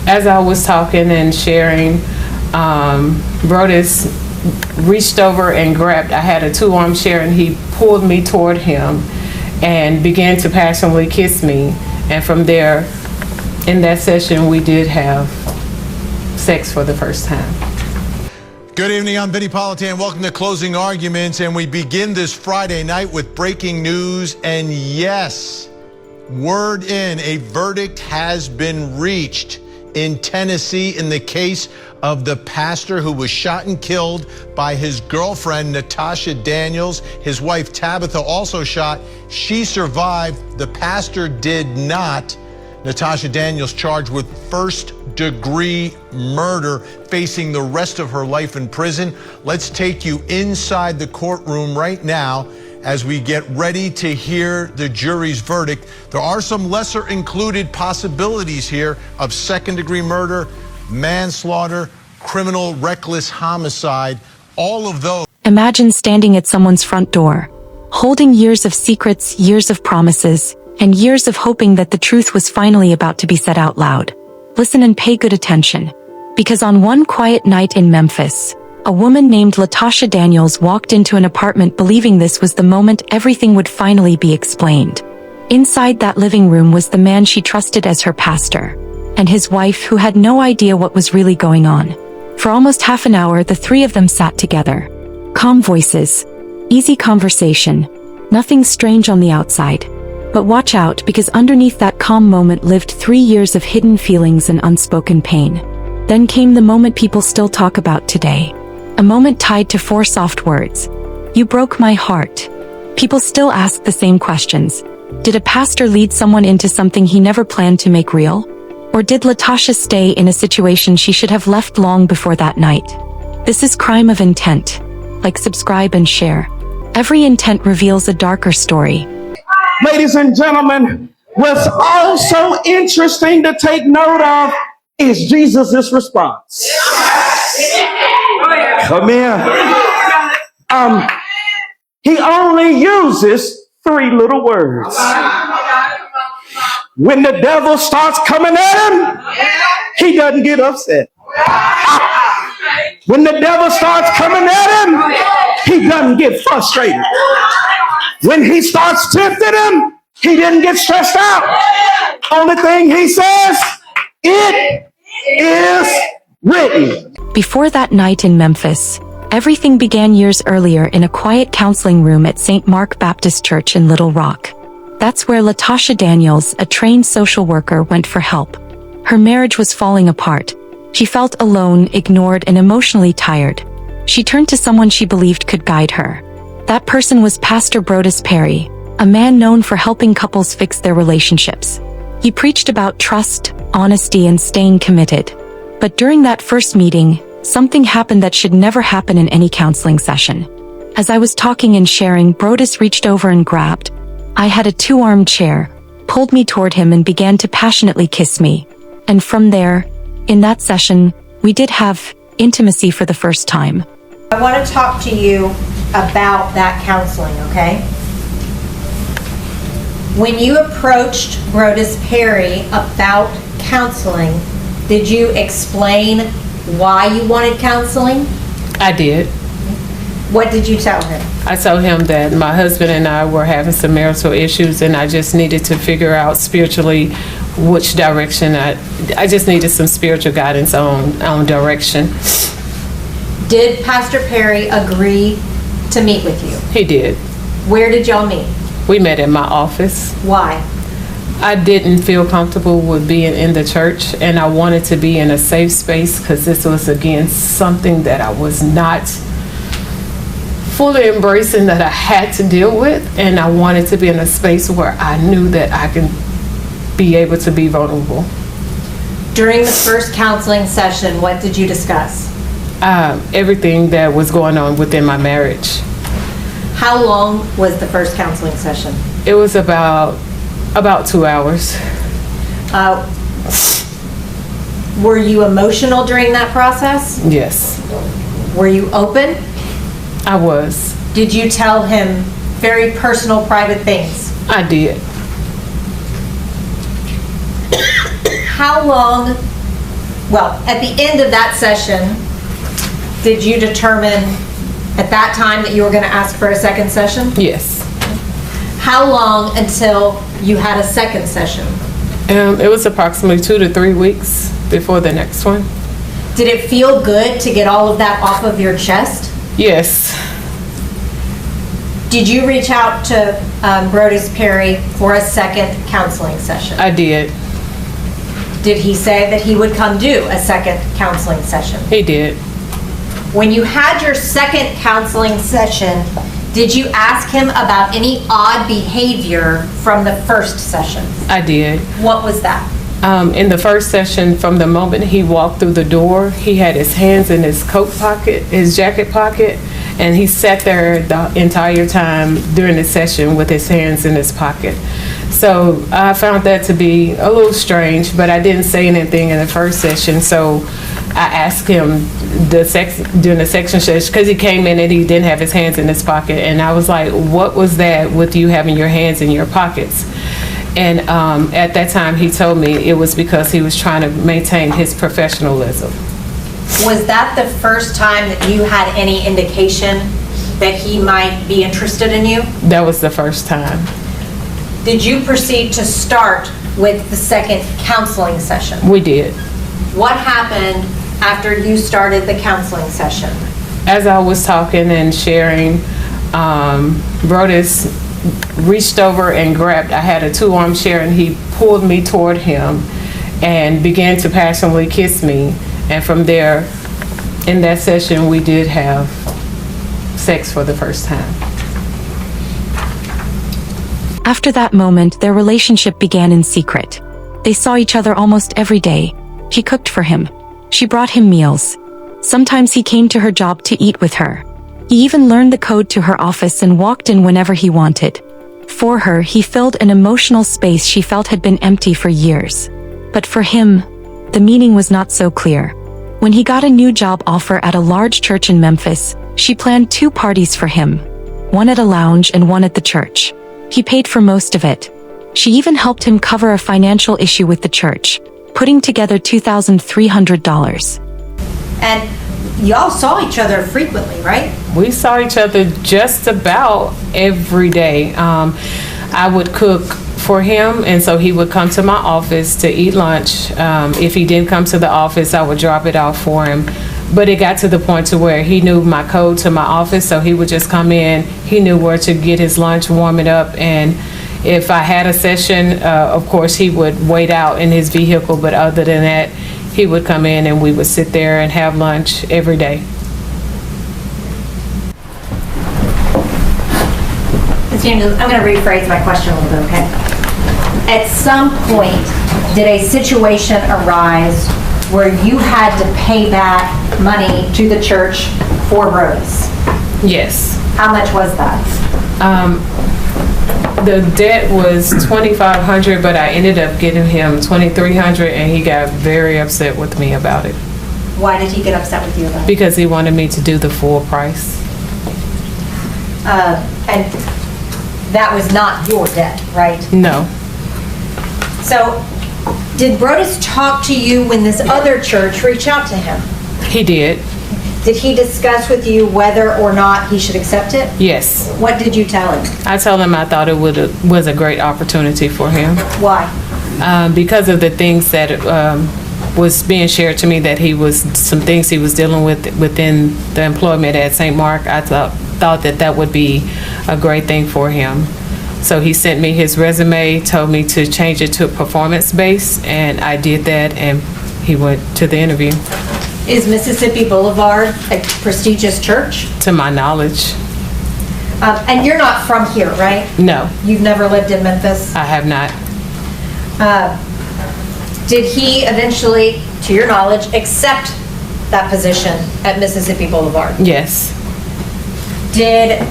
as I was talking and sharing, Brodus reached over and grabbed, I had a 2-arm chair, and he pulled me toward him and began to passionately kiss me. And from there, in that session, we did have sex for the first time. Good evening, I'm Vinny Politan. Welcome to Closing Arguments, and we begin this Friday night with breaking news. And yes, word in, a verdict has been reached in Tennessee in the case of the pastor who was shot and killed by his girlfriend, Latoshia Daniels. His wife, Tabitha, also shot. She survived. The pastor did not. Latoshia Daniels charged with first-degree murder, facing the rest of her life in prison. Let's take you inside the courtroom right now as we get ready to hear the jury's verdict. There are some lesser-included possibilities here of second-degree murder, manslaughter, criminal reckless homicide, all of those. Imagine standing at someone's front door, holding years of secrets, years of promises, and years of hoping that the truth was finally about to be said out loud. Listen and pay good attention, because on one quiet night in Memphis, a woman named Latoshia Daniels walked into an apartment believing this was the moment everything would finally be explained. Inside that living room was the man she trusted as her pastor, and his wife who had no idea what was really going on. For almost half an hour, the three of them sat together. Calm voices, easy conversation, nothing strange on the outside. But watch out, because underneath that calm moment lived 3 years of hidden feelings and unspoken pain. Then came the moment people still talk about today. A moment tied to 4 soft words. You broke my heart. People still ask the same questions. Did a pastor lead someone into something he never planned to make real? Or did Latoshia stay in a situation she should have left long before that night? This is Crime of Intent. Like, subscribe, and share. Every intent reveals a darker story. Ladies and gentlemen, what's also interesting to take note of is Jesus' response. Come in. He only uses 3 little words. When the devil starts coming at him, he doesn't get upset. When the devil starts coming at him, he doesn't get frustrated. When he starts tempting him, he didn't get stressed out. Only thing he says, it is written. Before that night in Memphis, everything began years earlier in a quiet counseling room at St. Mark Baptist Church in Little Rock. That's where Latoshia Daniels, a trained social worker, went for help. Her marriage was falling apart. She felt alone, ignored, and emotionally tired. She turned to someone she believed could guide her. That person was Pastor Brodus Perry, a man known for helping couples fix their relationships. He preached about trust, honesty, and staying committed. But during that first meeting, something happened that should never happen in any counseling session. As I was talking and sharing, Brodus reached over and grabbed. I had a 2-arm chair, pulled me toward him, and began to passionately kiss me. And from there, in that session, we did have intimacy for the first time. I want to talk to you about that counseling, okay? When you approached Brodus Perry about counseling, did you explain why you wanted counseling? I did. What did you tell him? I told him that my husband and I were having some marital issues, and I just needed to figure out spiritually which direction. I just needed some spiritual guidance on direction. Did Pastor Perry agree to meet with you? He did. Where did y'all meet? We met in my office. Why? I didn't feel comfortable with being in the church, and I wanted to be in a safe space because this was, again, something that I was not fully embracing, that I had to deal with, and I wanted to be in a space where I knew that I can be able to be vulnerable. During the first counseling session, what did you discuss? Everything that was going on within my marriage. How long was the first counseling session? It was about 2 hours. Were you emotional during that process? Yes. Were you open? I was. Did you tell him very personal, private things? I did. How long Well, at the end of that session, did you determine at that time that you were going to ask for a second session? Yes. How long until you had a second session? It was approximately 2 to 3 weeks before the next one. Did it feel good to get all of that off of your chest? Yes. Did you reach out to Brodus Perry for a second counseling session? I did. Did he say that he would come do a second counseling session? He did. When you had your second counseling session, did you ask him about any odd behavior from the first session? I did. What was that? In the first session, from the moment he walked through the door, he had his hands in his coat pocket, his jacket pocket, and he sat there the entire time during the session with his hands in his pocket. So I found that to be a little strange, but I didn't say anything in the first session. So I asked him during the section session, because he came in and he didn't have his hands in his pocket, and I was like, what was that with you having your hands in your pockets? And at that time, he told me it was because he was trying to maintain his professionalism. Was that the first time that you had any indication that he might be interested in you? That was the first time. Did you proceed to start with the second counseling session? We did. What happened after you started the counseling session? As I was talking and sharing, Brodus reached over and grabbed, I had a 2-arm chair, and he pulled me toward him and began to passionately kiss me. And from there, in that session, we did have sex for the first time. After that moment, their relationship began in secret. They saw each other almost every day. She cooked for him. She brought him meals. Sometimes he came to her job to eat with her. He even learned the code to her office and walked in whenever he wanted. For her, he filled an emotional space she felt had been empty for years. But for him, the meaning was not so clear. When he got a new job offer at a large church in Memphis, she planned 2 parties for him, one at a lounge and one at the church. He paid for most of it. She even helped him cover a financial issue with the church, putting together $2,300. And y'all saw each other frequently, right? We saw each other just about every day. I would cook for him, and so he would come to my office to eat lunch. If he didn't come to the office, I would drop it off for him. But it got to the point to where he knew my code to my office, so he would just come in. He knew where to get his lunch, warm it up, and if I had a session, of course, he would wait out in his vehicle, but other than that, he would come in and we would sit there and have lunch every day. Ms. Daniels, I'm going to rephrase my question a little bit, okay? At some point, did a situation arise where you had to pay back money to the church for Brodus? Yes. How much was that? The debt was $2,500, but I ended up getting him $2,300, and he got very upset with me about it. Why did he get upset with you about it? Because he wanted me to do the full price. And that was not your debt, right? No. So, did Brodus talk to you when this other church reached out to him? He did. Did he discuss with you whether or not he should accept it? Yes. What did you tell him? I told him I thought it was a great opportunity for him. Why? Because of the things that was being shared to me, that some things he was dealing with within the employment at St. Mark. I thought that would be a great thing for him. So he sent me his resume, told me to change it to performance-based, and I did that, and he went to the interview. Is Mississippi Boulevard a prestigious church? To my knowledge. And you're not from here, right? No, You've never lived in Memphis? I have not. Did he eventually, to your knowledge, accept that position at Mississippi Boulevard? Yes. Did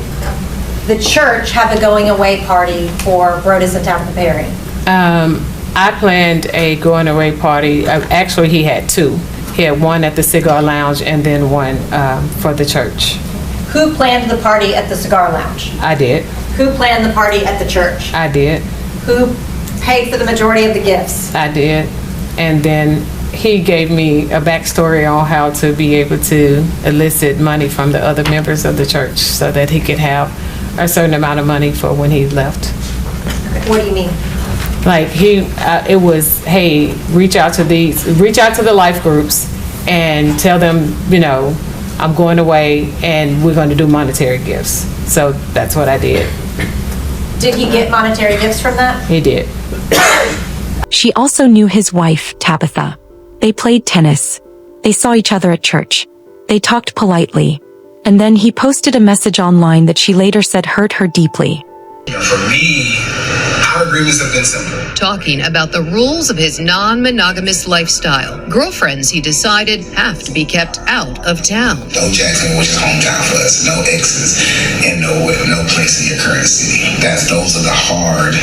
the church have a going away party for Brodus and Tabitha Perry? I planned a going away party. Actually, he had 2. He had one at the Cigar Lounge and then one for the church. Who planned the party at the Cigar Lounge? I did. Who planned the party at the church? I did. Who paid for the majority of the gifts? I did. And then he gave me a backstory on how to be able to elicit money from the other members of the church so that he could have a certain amount of money for when he left. What do you mean? Like it was, hey, reach out to the life groups and tell them, I'm going away and we're going to do monetary gifts. So that's what I did. Did he get monetary gifts from that? He did. She also knew his wife, Tabitha. They played tennis. They saw each other at church. They talked politely. And then he posted a message online that she later said hurt her deeply. For me, our agreements have been simple. Talking about the rules of his non-monogamous lifestyle. Girlfriends, he decided, have to be kept out of town. No Jackson, which is hometown for us. No exes, and no place in your current city. Those are the hard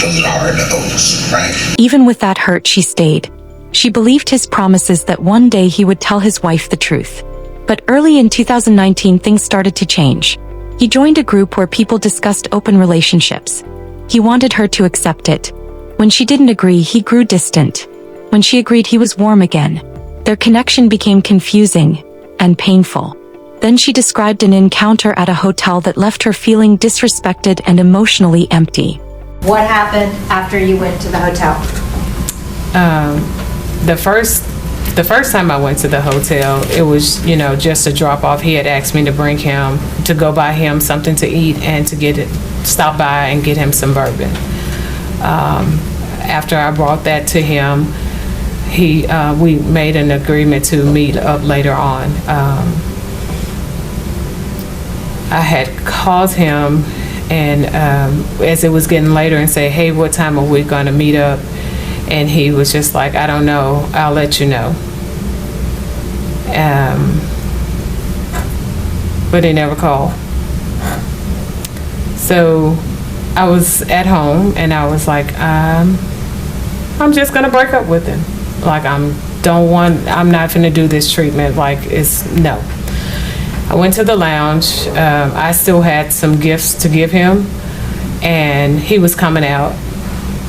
no's, right? Even with that hurt, she stayed. She believed his promises that one day he would tell his wife the truth. But early in 2019, things started to change. He joined a group where people discussed open relationships. He wanted her to accept it. When she didn't agree, he grew distant. When she agreed, he was warm again. Their connection became confusing and painful. Then she described an encounter at a hotel that left her feeling disrespected and emotionally empty. What happened after you went to the hotel? The first time I went to the hotel, it was, just a drop off. He had asked me to bring him, to go buy him something to eat and to stop by and get him some bourbon. After I brought that to him, we made an agreement to meet up later on. I had called him and as it was getting later and say, hey, what time are we going to meet up? And he was just like, I don't know, I'll let you know. But he never called. So I was at home and I was like, I'm just gonna break up with him. Like I'm not gonna do this treatment. Like no. I went to the lounge. I still had some gifts to give him and he was coming out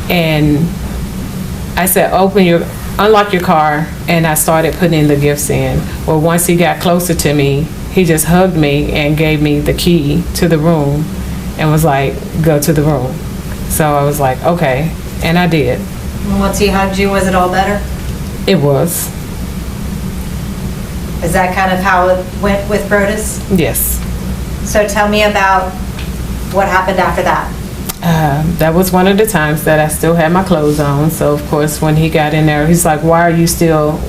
and I said, unlock your car, and I started putting the gifts in. Well, once he got closer to me, he just hugged me and gave me the key to the room and was like, go to the room. So I was like, okay, and I did. Once he hugged you, was it all better? It was. Is that kind of how it went with Brodus? Yes. So tell me about what happened after that. That was one of the times that I still had my clothes on. So of course, when he got in there, he's like, why you still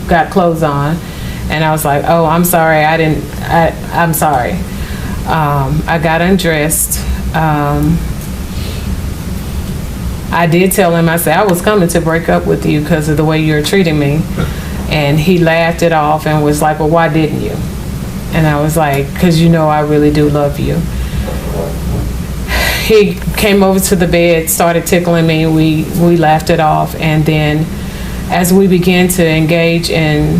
got clothes on? And I was like, oh, I'm sorry. I'm sorry. I got undressed. I did tell him, I said, I was coming to break up with you because of the way you're treating me. And he laughed it off and was like, well, why didn't you? And I was like, because I really do love you. He came over to the bed, started tickling me. We laughed it off. And then as we began to engage in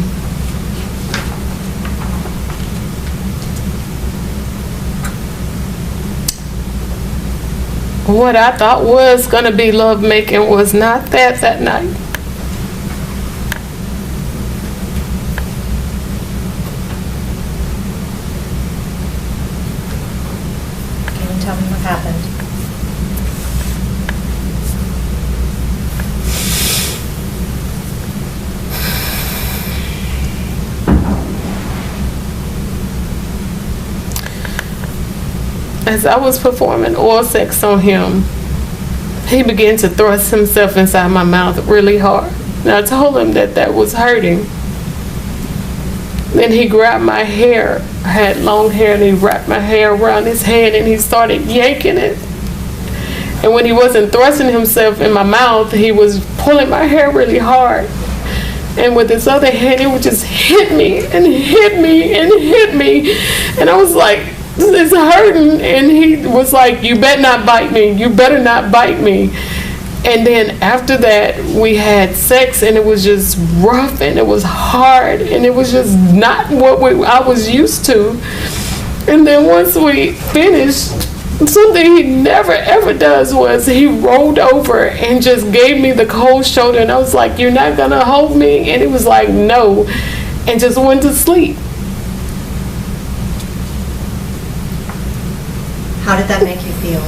what I thought was going to be love making was not that night. Can you tell me what happened? As I was performing oral sex on him, he began to thrust himself inside my mouth really hard. And I told him that was hurting. Then he grabbed my hair. I had long hair and he wrapped my hair around his hand and he started yanking it. And when he wasn't thrusting himself in my mouth, he was pulling my hair really hard. And with his other hand, he would just hit me and hit me and hit me. And I was like, it's hurting. And he was like, you better not bite me. You better not bite me. And then after that, we had sex and it was just rough and it was hard and it was just not what I was used to. And then once we finished, something he never ever does was he rolled over and just gave me the cold shoulder, and I was like, "You're not gonna hold me?" And he was like, "No," and just went to sleep. How did that make you feel?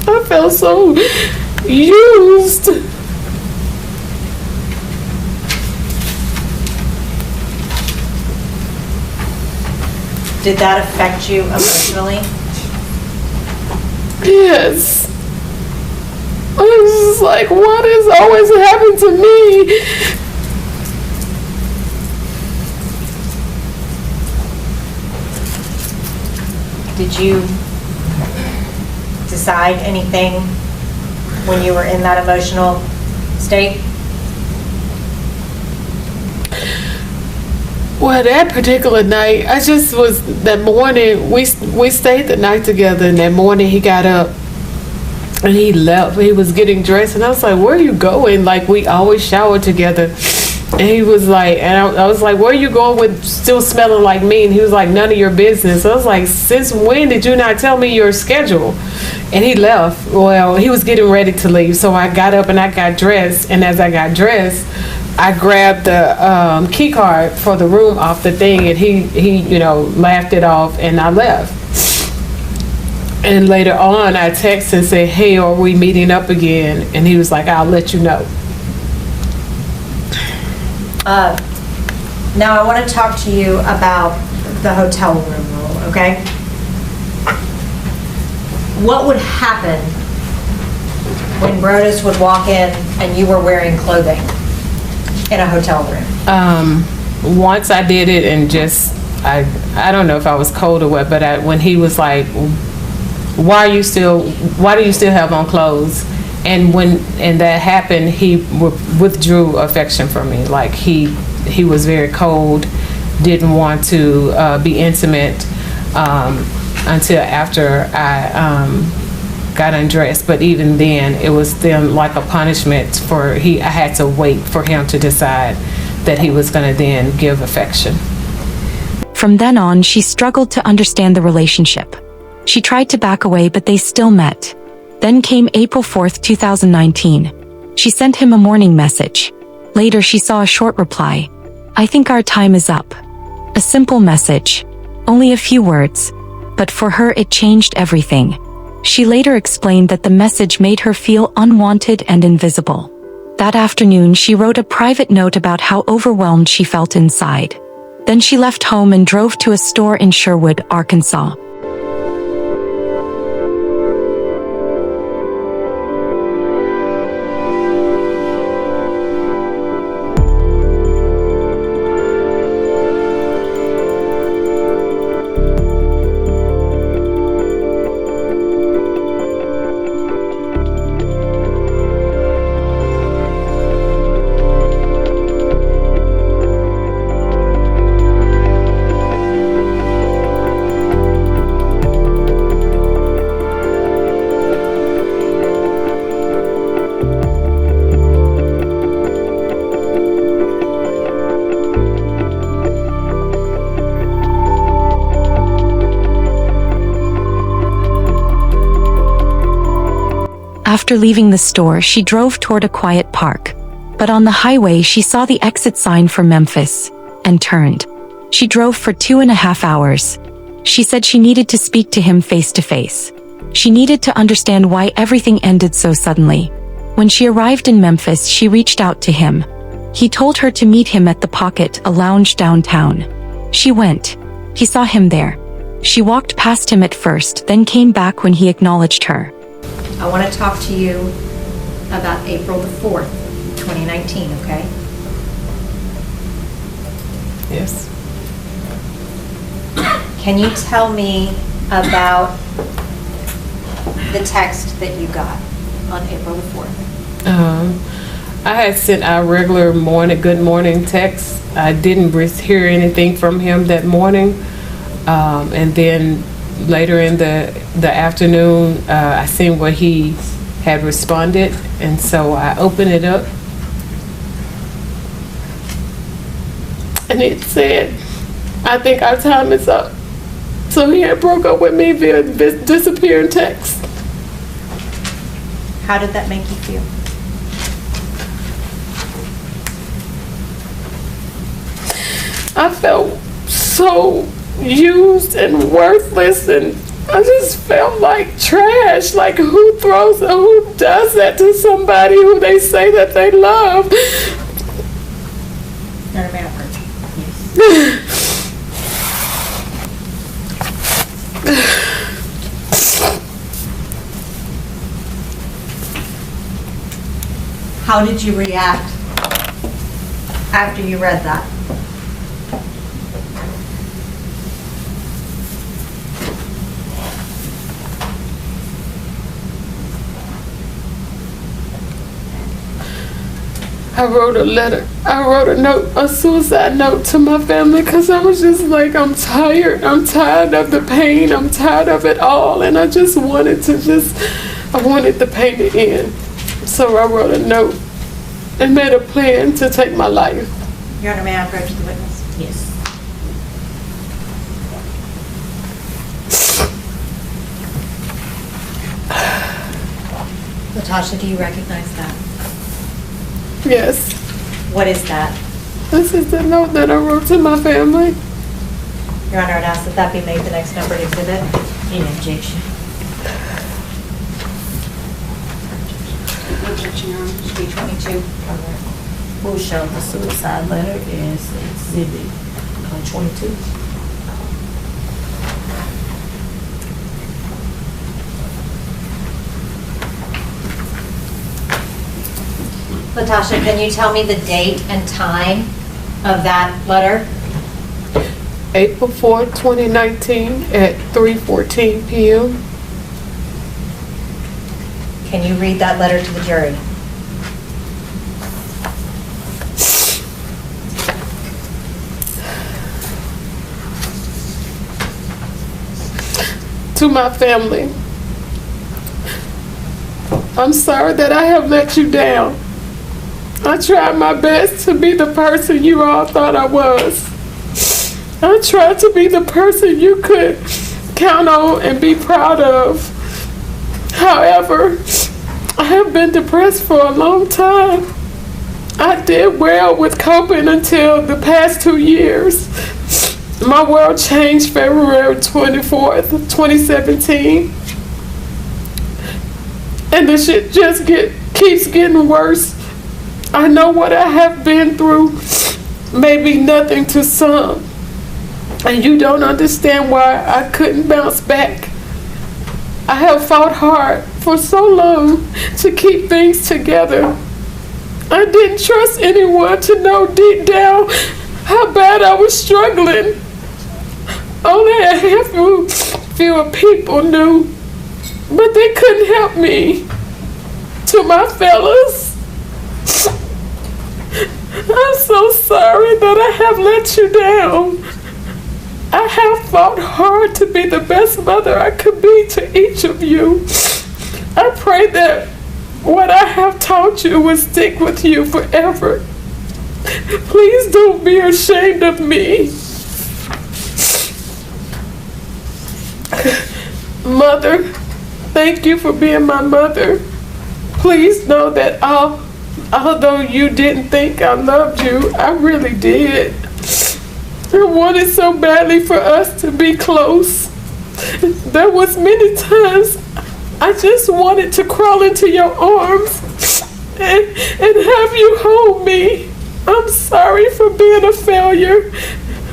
I felt so used. Did that affect you emotionally? Yes. I was just like, what has always happened to me? Did you decide anything when you were in that emotional state? Well, that particular night, I just was, that morning, we stayed the night together, and that morning he got up and he left. He was getting dressed, and I was like, "Where are you going?" Like, we always shower together. And he was like, and I was like, "Where are you going with still smelling like me?" And he was like, "None of your business." I was like, "Since when did you not tell me your schedule?" And he left. Well, he was getting ready to leave, so I got up and I got dressed, and as I got dressed, I grabbed the key card for the room off the thing, and he laughed it off, and I left. And later on, I texted and said, "Hey, are we meeting up again?" And he was like, "I'll let you know." Now I want to talk to you about the hotel room rule, okay? What would happen when Brodus would walk in and you were wearing clothing in a hotel room? Once I did it, and just I don't know if I was cold or what, but when he was like, why do you still have on clothes? And when that happened, he withdrew affection from me. Like, he was very cold, didn't want to be intimate until after I got undressed. But even then, it was then like a punishment I had to wait for him to decide that he was going to then give affection. From then on, she struggled to understand the relationship. She tried to back away, but they still met. Then came April 4th, 2019. She sent him a morning message. Later, she saw a short reply. "I think our time is up." A simple message. Only a few words. But for her, it changed everything. She later explained that the message made her feel unwanted and invisible. That afternoon, she wrote a private note about how overwhelmed she felt inside. Then she left home and drove to a store in Sherwood, Arkansas. After leaving the store, she drove toward a quiet park. But on the highway, she saw the exit sign for Memphis and turned. She drove for 2.5 hours. She said she needed to speak to him face to face. She needed to understand why everything ended so suddenly. When she arrived in Memphis, she reached out to him. He told her to meet him at the Pocket, a lounge downtown. She went. He saw him there. She walked past him at first, then came back when he acknowledged her. I want to talk to you about April the 4th, 2019, okay? Yes. Can you tell me about the text that you got on April the 4th? I had sent our regular good morning text. I didn't hear anything from him that morning. And then later in the afternoon, I seen what he had responded, and so I opened it up, and it said, "I think our time is up." So he had broke up with me via disappearing text. How did that make you feel? I felt so used and worthless, and I just felt like trash. Like, who does that to somebody who they say that they love? You're a man of yes. How did you react after you read that? I wrote a note, a suicide note to my family, because I was just like, I'm tired of the pain, I'm tired of it all, and I just wanted the pain to end. So I wrote a note and made a plan to take my life. Your Honor, may I approach the witness? Yes. Latasha, do you recognize that? Yes. What is that? This is the note that I wrote to my family. Your Honor, I'd ask that that be made the next numbered exhibit. In objection. Objection, Your Honor. Should be 22. We'll show the suicide letter as exhibit 22. Latasha, can you tell me the date and time of that letter? April 4, 2019 at 3:14 p.m. Can you read that letter to the jury? To my family, I'm sorry that I have let you down. I tried my best to be the person you all thought I was. I tried to be the person you could count on and be proud of. However, I have been depressed for a long time. I did well with coping until the past 2 years. My world changed February 24th, 2017. And the shit just keeps getting worse. I know what I have been through may be nothing to some, and you don't understand why I couldn't bounce back. I have fought hard for so long to keep things together. I didn't trust anyone to know deep down how bad I was struggling. Only a few people knew, but they couldn't help me. To my fellas, I'm so sorry that I have let you down. I have fought hard to be the best mother I could be to each of you. I pray that what I have taught you will stick with you forever. Please don't be ashamed of me. Mother, thank you for being my mother. Please know that although you didn't think I loved you, I really did. I wanted so badly for us to be close. There was many times I just wanted to crawl into your arms and have you hold me. I'm sorry for being a failure.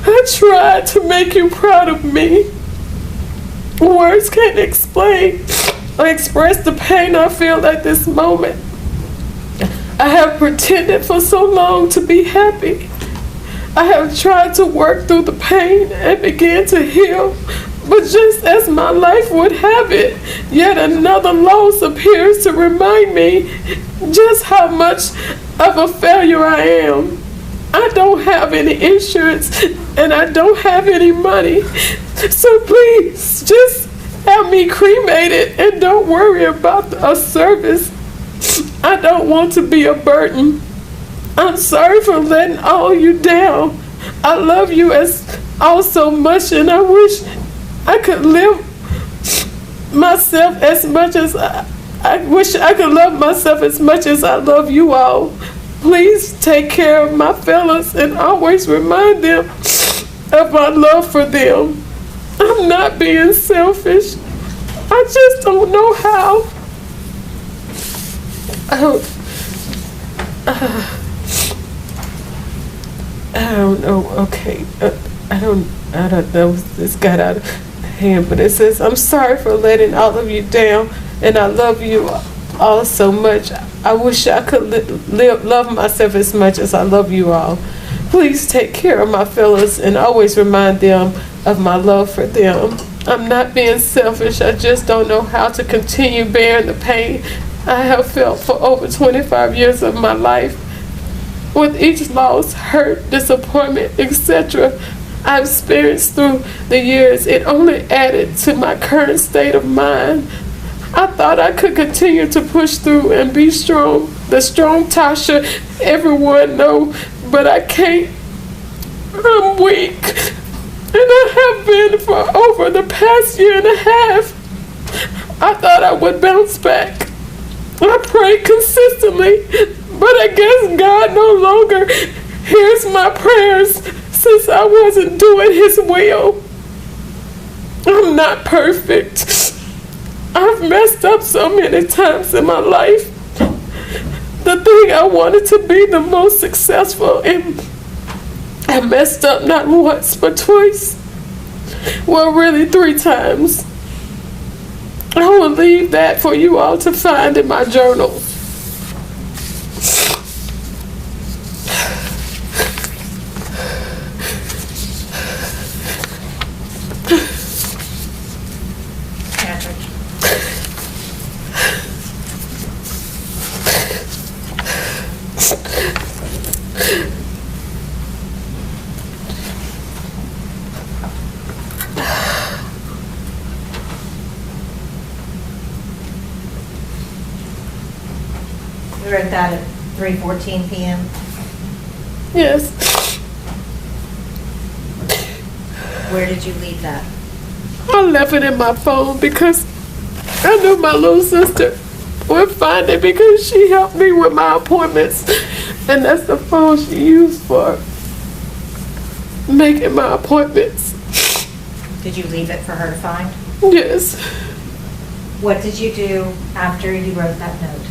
I tried to make you proud of me. Words can't explain or express the pain I feel at this moment. I have pretended for so long to be happy. I have tried to work through the pain and begin to heal, but just as my life would have it, yet another loss appears to remind me just how much of a failure I am. I don't have any insurance and I don't have any money, so please just have me cremated and don't worry about a service. I don't want to be a burden. I'm sorry for letting all you down. I love you all so much, and I wish I could live myself as much as I wish I could love myself as much as I love you all. Please take care of my fellas and always remind them of my love for them. I'm not being selfish. I just don't know how. I don't know. Okay. I don't know. This got out of hand, but it says, I'm sorry for letting all of you down, and I love you all so much. I wish I could love myself as much as I love you all. Please take care of my fellas and always remind them of my love for them. I'm not being selfish. I just don't know how to continue bearing the pain I have felt for over 25 years of my life. With each loss, hurt, disappointment, etc. I've experienced through the years, it only added to my current state of mind. I thought I could continue to push through and be strong, the strong Tasha everyone know, but I can't. I'm weak, and I have been for over the past year and a half. I thought I would bounce back. I prayed consistently, but I guess God no longer hears my prayers since I wasn't doing His will. I'm not perfect. I've messed up so many times in my life. The thing I wanted to be the most successful in, I messed up not once but twice. Well, really 3 times. I will leave that for you all to find in my journal. You wrote that at 3:14 p.m.? Yes. Where did you leave that? I left it in my phone because I knew my little sister would find it because she helped me with my appointments. And that's the phone she used for making my appointments. Did you leave it for her to find? Yes. What did you do after you wrote that note?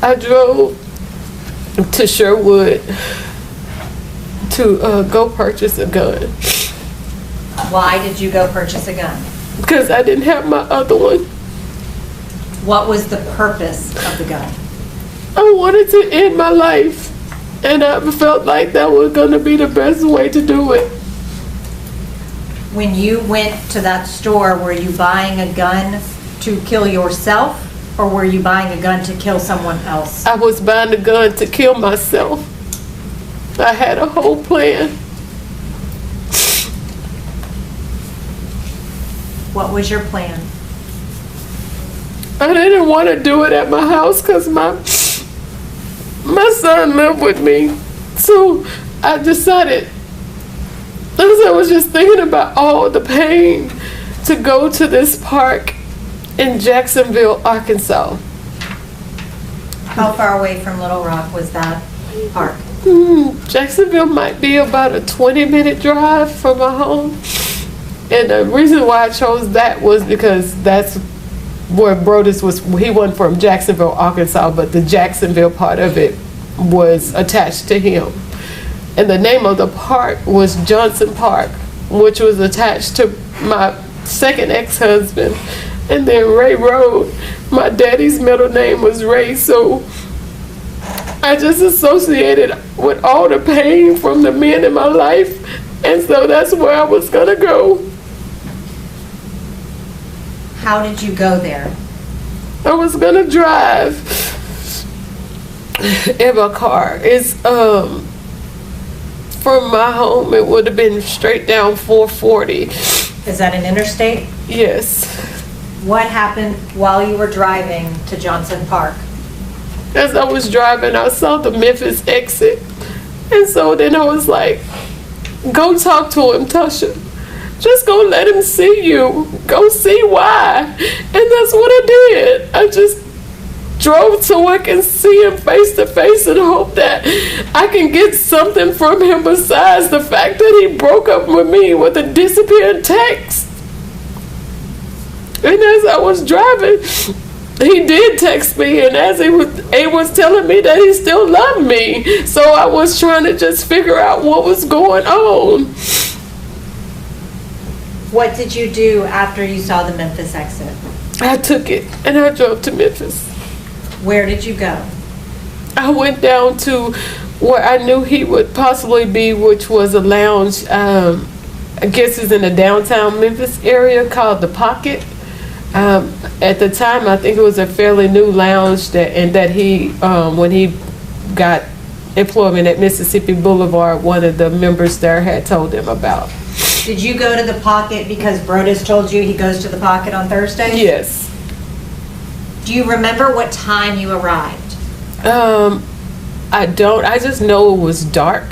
I drove to Sherwood to go purchase a gun. Why did you go purchase a gun? Because I didn't have my other one. What was the purpose of the gun? I wanted to end my life, and I felt like that was going to be the best way to do it. When you went to that store, were you buying a gun to kill yourself, or were you buying a gun to kill someone else? I was buying a gun to kill myself. I had a whole plan. What was your plan? I didn't want to do it at my house because my son lived with me. So I decided, as I was just thinking about all the pain, to go to this park in Jacksonville, Arkansas. How far away from Little Rock was that park? Jacksonville might be about a 20-minute drive from my home. And the reason why I chose that was because that's where Brodus was. He wasn't from Jacksonville, Arkansas, but the Jacksonville part of it was attached to him. And the name of the park was Johnson Park, which was attached to my second ex-husband. And then Ray Road, my daddy's middle name was Ray, so I just associated with all the pain from the men in my life, and so that's where I was gonna go. How did you go there? I was gonna drive in my car. It's from my home, it would have been straight down 440. Is that an interstate? Yes. What happened while you were driving to Johnson Park? As I was driving, I saw the Memphis exit. And so then I was like, Go talk to him, Tasha. Just go let him see you. Go see why. And that's what I did. I just drove so I can see him face to face and hope that I can get something from him besides the fact that he broke up with me with a disappearing text. And as I was driving, he did text me, and as he was telling me that he still loved me. So I was trying to just figure out what was going on. What did you do after you saw the Memphis exit? I took it and I drove to Memphis. Where did you go? I went down to where I knew he would possibly be, which was a lounge. I guess it's in the downtown Memphis area called The Pocket. At the time, I think it was a fairly new lounge that he, when he got employment at Mississippi Boulevard, one of the members there had told him about. Did you go to The Pocket because Brodus told you he goes to The Pocket on Thursdays? Yes. Do you remember what time you arrived? I don't. I just know it was dark,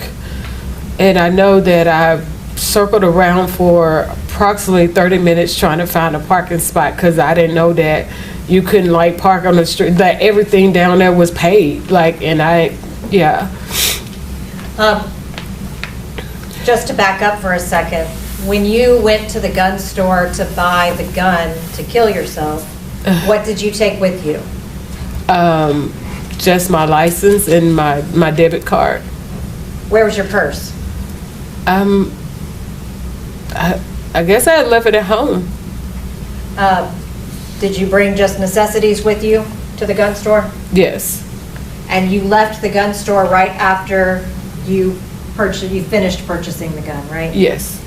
and I know that I circled around for approximately 30 minutes trying to find a parking spot because I didn't know that you couldn't like park on the street. Like everything down there was paid. Just to back up for a second, when you went to the gun store to buy the gun to kill yourself, what did you take with you? Just my license and my debit card. Where was your purse? I guess I had left it at home. Did you bring just necessities with you to the gun store? Yes. And you left the gun store right after you finished purchasing the gun, right? Yes.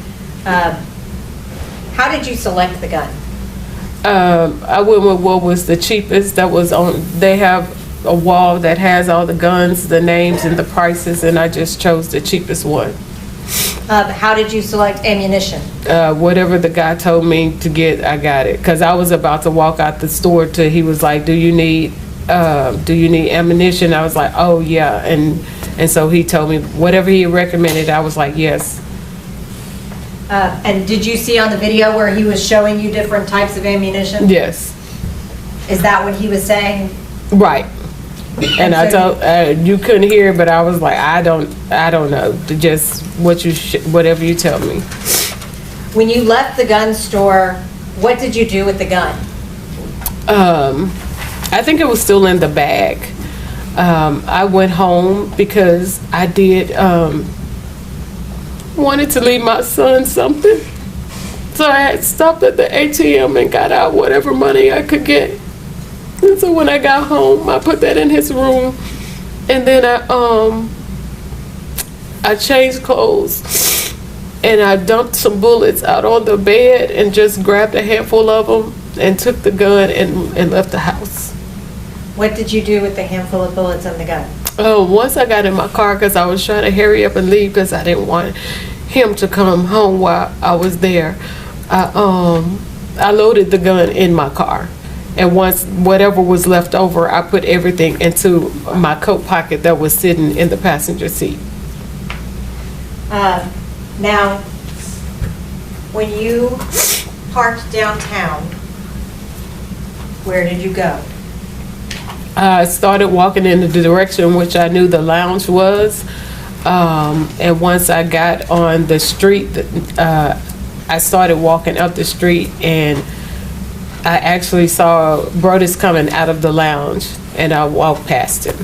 How did you select the gun? I went with what was the cheapest that was on. They have a wall that has all the guns, the names, and the prices, and I just chose the cheapest one. How did you select ammunition? Whatever the guy told me to get, I got it. Because I was about to walk out the store till he was like, do you need ammunition? I was like, oh yeah. And so he told me whatever he recommended, I was like, yes. And did you see on the video where he was showing you different types of ammunition? Yes. Is that what he was saying? Right. And I told you couldn't hear, but I was like, I don't know. Just whatever you tell me. When you left the gun store, what did you do with the gun? I think it was still in the bag. I went home because I did wanted to leave my son something. So I had stopped at the ATM and got out whatever money I could get. And so when I got home, I put that in his room, and then I changed clothes, and I dumped some bullets out on the bed and just grabbed a handful of them and took the gun and left the house. What did you do with the handful of bullets and the gun? Once I got in my car, because I was trying to hurry up and leave because I didn't want him to come home while I was there, I loaded the gun in my car. And once whatever was left over, I put everything into my coat pocket that was sitting in the passenger seat. Now, when you parked downtown, where did you go? I started walking in the direction which I knew the lounge was. And once I got on the street, I started walking up the street, and I actually saw Brodus coming out of the lounge, and I walked past him.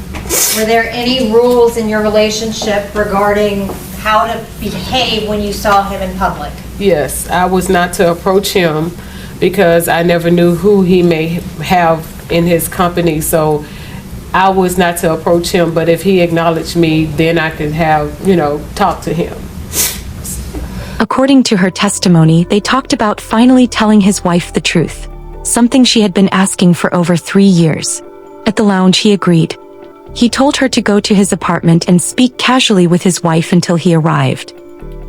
Were there any rules in your relationship regarding how to behave when you saw him in public? Yes, I was not to approach him because I never knew who he may have in his company, so I was not to approach him, but if he acknowledged me, then I could have, talk to him. According to her testimony, they talked about finally telling his wife the truth, something she had been asking for over 3 years. At the lounge, he agreed. He told her to go to his apartment and speak casually with his wife until he arrived.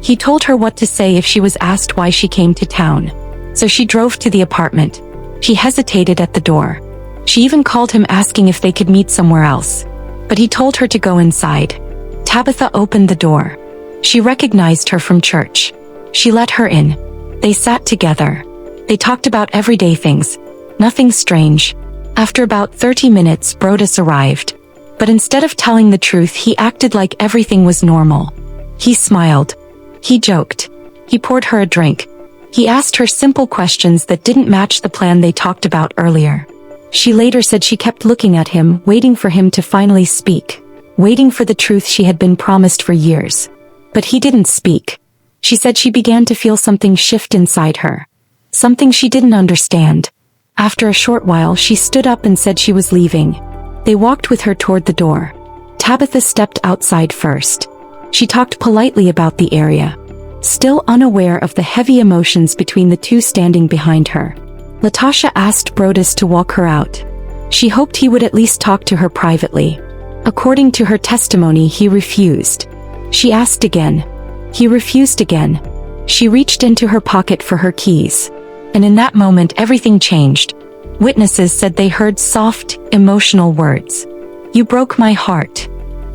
He told her what to say if she was asked why she came to town. So she drove to the apartment. She hesitated at the door. She even called him asking if they could meet somewhere else. But he told her to go inside. Tabitha opened the door. She recognized her from church. She let her in. They sat together. They talked about everyday things. Nothing strange. After about 30 minutes, Brodus arrived. But instead of telling the truth, he acted like everything was normal. He smiled. He joked. He poured her a drink. He asked her simple questions that didn't match the plan they talked about earlier. She later said she kept looking at him, waiting for him to finally speak. Waiting for the truth she had been promised for years. But he didn't speak. She said she began to feel something shift inside her. Something she didn't understand. After a short while, she stood up and said she was leaving. They walked with her toward the door. Tabitha stepped outside first. She talked politely about the area. Still unaware of the heavy emotions between the two standing behind her, Latoshia asked Brodus to walk her out. She hoped he would at least talk to her privately. According to her testimony, he refused. She asked again. He refused again. She reached into her pocket for her keys. And in that moment, everything changed. Witnesses said they heard soft, emotional words. "You broke my heart."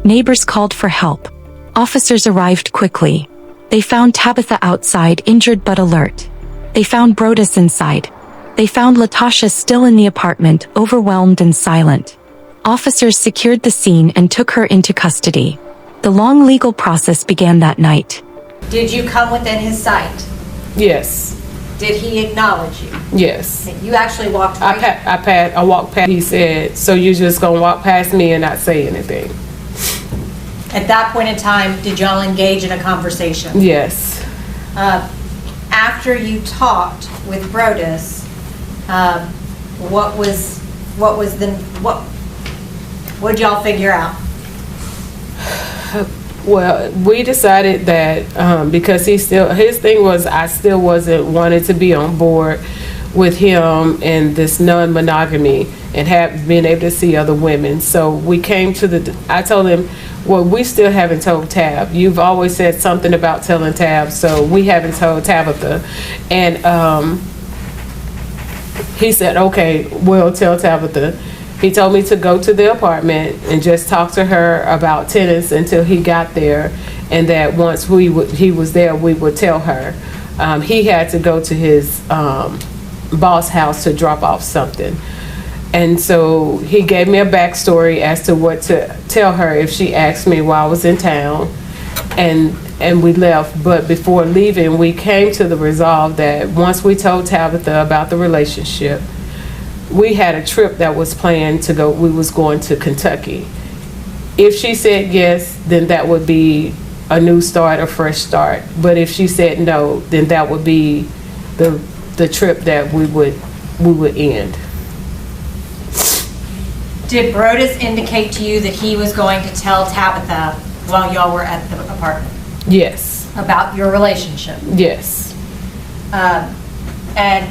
Neighbors called for help. Officers arrived quickly. They found Tabitha outside, injured but alert. They found Brodus inside. They found Latoshia still in the apartment, overwhelmed and silent. Officers secured the scene and took her into custody. The long legal process began that night. Did you come within his sight? Yes. Did he acknowledge you? Yes. You actually walked right. I walked past. He said, "So you're just gonna walk past me and not say anything?" At that point in time, did y'all engage in a conversation? Yes. After you talked with Brodus, what did y'all figure out? Well, we decided that because his thing was I still wasn't wanted to be on board with him and this non-monogamy and have been able to see other women. So we came to I told him, well, we still haven't told Tab. You've always said something about telling Tab, so we haven't told Tabitha. And he said, okay, we'll tell Tabitha. He told me to go to the apartment and just talk to her about tennis until he got there, and that once he was there, we would tell her. He had to go to his boss house to drop off something. And so he gave me a backstory as to what to tell her if she asked me while I was in town, and we left. But before leaving, we came to the resolve that once we told Tabitha about the relationship, we had a trip that was planned to go. We was going to Kentucky. If she said yes, then that would be a new start, a fresh start. But if she said no, then that would be the trip that we would end. Did Brodus indicate to you that he was going to tell Tabitha while y'all were at the apartment? Yes. About your relationship? Yes. And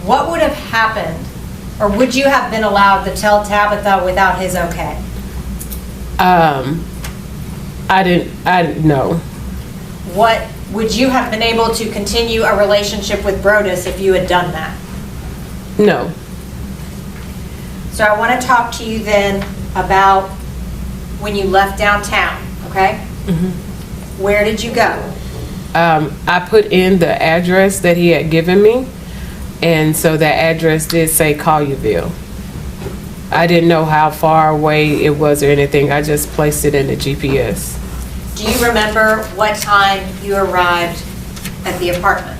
what would have happened, or would you have been allowed to tell Tabitha without his okay? I didn't know. What would you have been able to continue a relationship with Brodus if you had done that? No. So I want to talk to you then about when you left downtown, okay? Mm-hmm. Where did you go? I put in the address that he had given me, and so that address did say Collierville. I didn't know how far away it was or anything. I just placed it in the GPS. Do you remember what time you arrived at the apartment?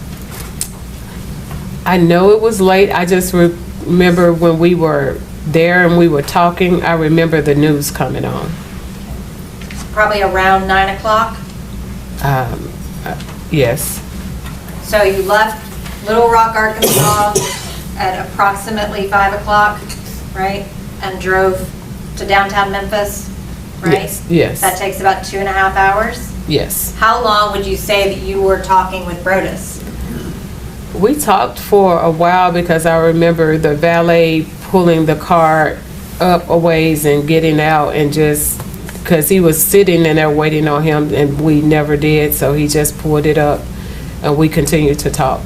I know it was late. I just remember when we were there and we were talking, I remember the news coming on. Probably around 9 o'clock? Yes. So you left Little Rock, Arkansas at approximately 5 o'clock, right? And drove to downtown Memphis, right? Yes. Yes. That takes about 2.5 hours? Yes. How long would you say that you were talking with Brodus? We talked for a while because I remember the valet pulling the car up a ways and getting out, and just because he was sitting in there waiting on him and we never did, so he just pulled it up and we continued to talk.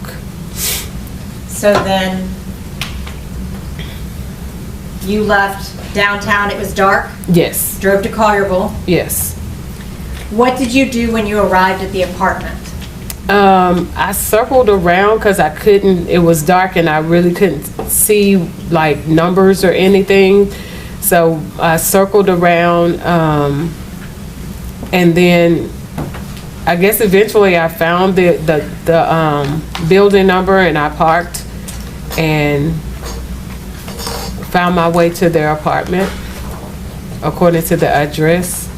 So then you left downtown, it was dark? Yes. Drove to Collierville? Yes. What did you do when you arrived at the apartment? I circled around because I couldn't, it was dark and I really couldn't see like numbers or anything. So I circled around, and then I guess eventually I found the building number and I parked and found my way to their apartment according to the address.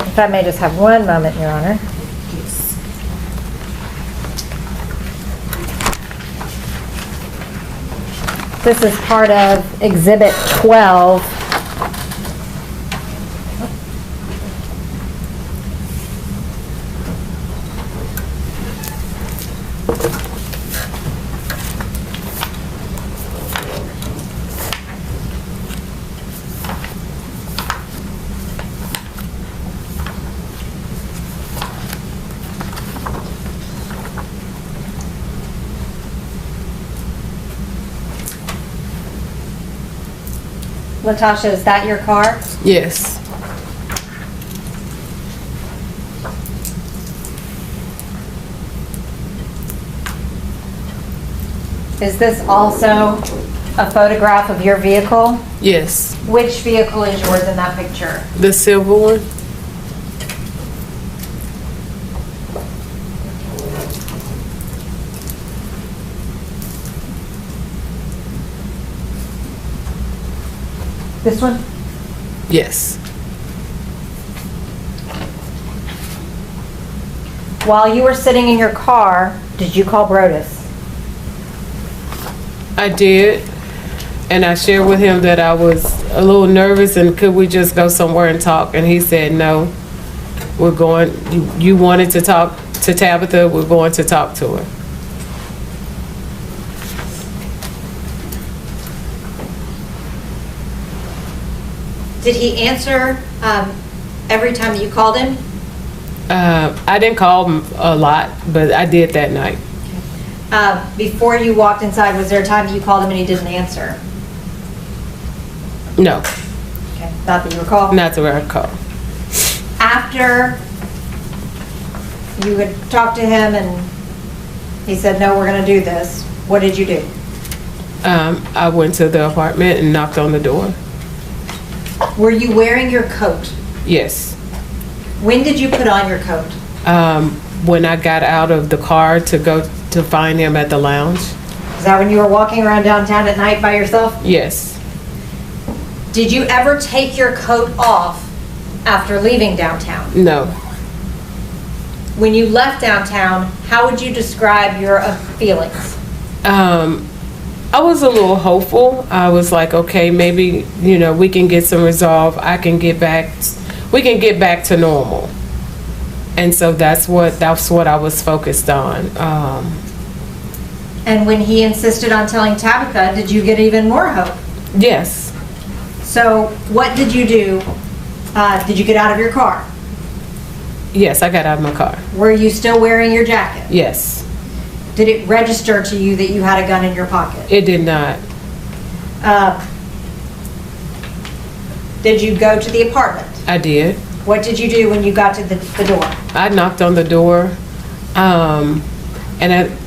If I may just have one moment, Your Honor. This is part of Exhibit 12. Latasha, is that your car? Yes. Is this also a photograph of your vehicle? Yes. Which vehicle is yours in that picture? The silver one? This one? Yes. While you were sitting in your car, did you call Brodus? I did. And I shared with him that I was a little nervous and could we just go somewhere and talk? And he said, no, we're going, you wanted to talk to Tabitha, we're going to talk to her. Did he answer every time that you called him? I didn't call him a lot, but I did that night. Before you walked inside, was there a time that you called him and he didn't answer? No, Okay, not that you recall? not to recall. After you had talked to him and he said, no, we're gonna do this, what did you do? I went to the apartment and knocked on the door. Were you wearing your coat? Yes. When did you put on your coat? When I got out of the car to go to find him at the lounge. Is that when you were walking around downtown at night by yourself? Yes. Did you ever take your coat off after leaving downtown? No. When you left downtown, how would you describe your feelings? I was a little hopeful. I was like, okay, maybe, we can get some resolve. We can get back to normal. And so that's what I was focused on. And when he insisted on telling Tabitha, did you get even more hope? Yes. So what did you do? Did you get out of your car? Yes, I got out of my car. Were you still wearing your jacket? Yes. Did it register to you that you had a gun in your pocket? It did not. Did you go to the apartment? I did. What did you do when you got to the door? I knocked on the door. And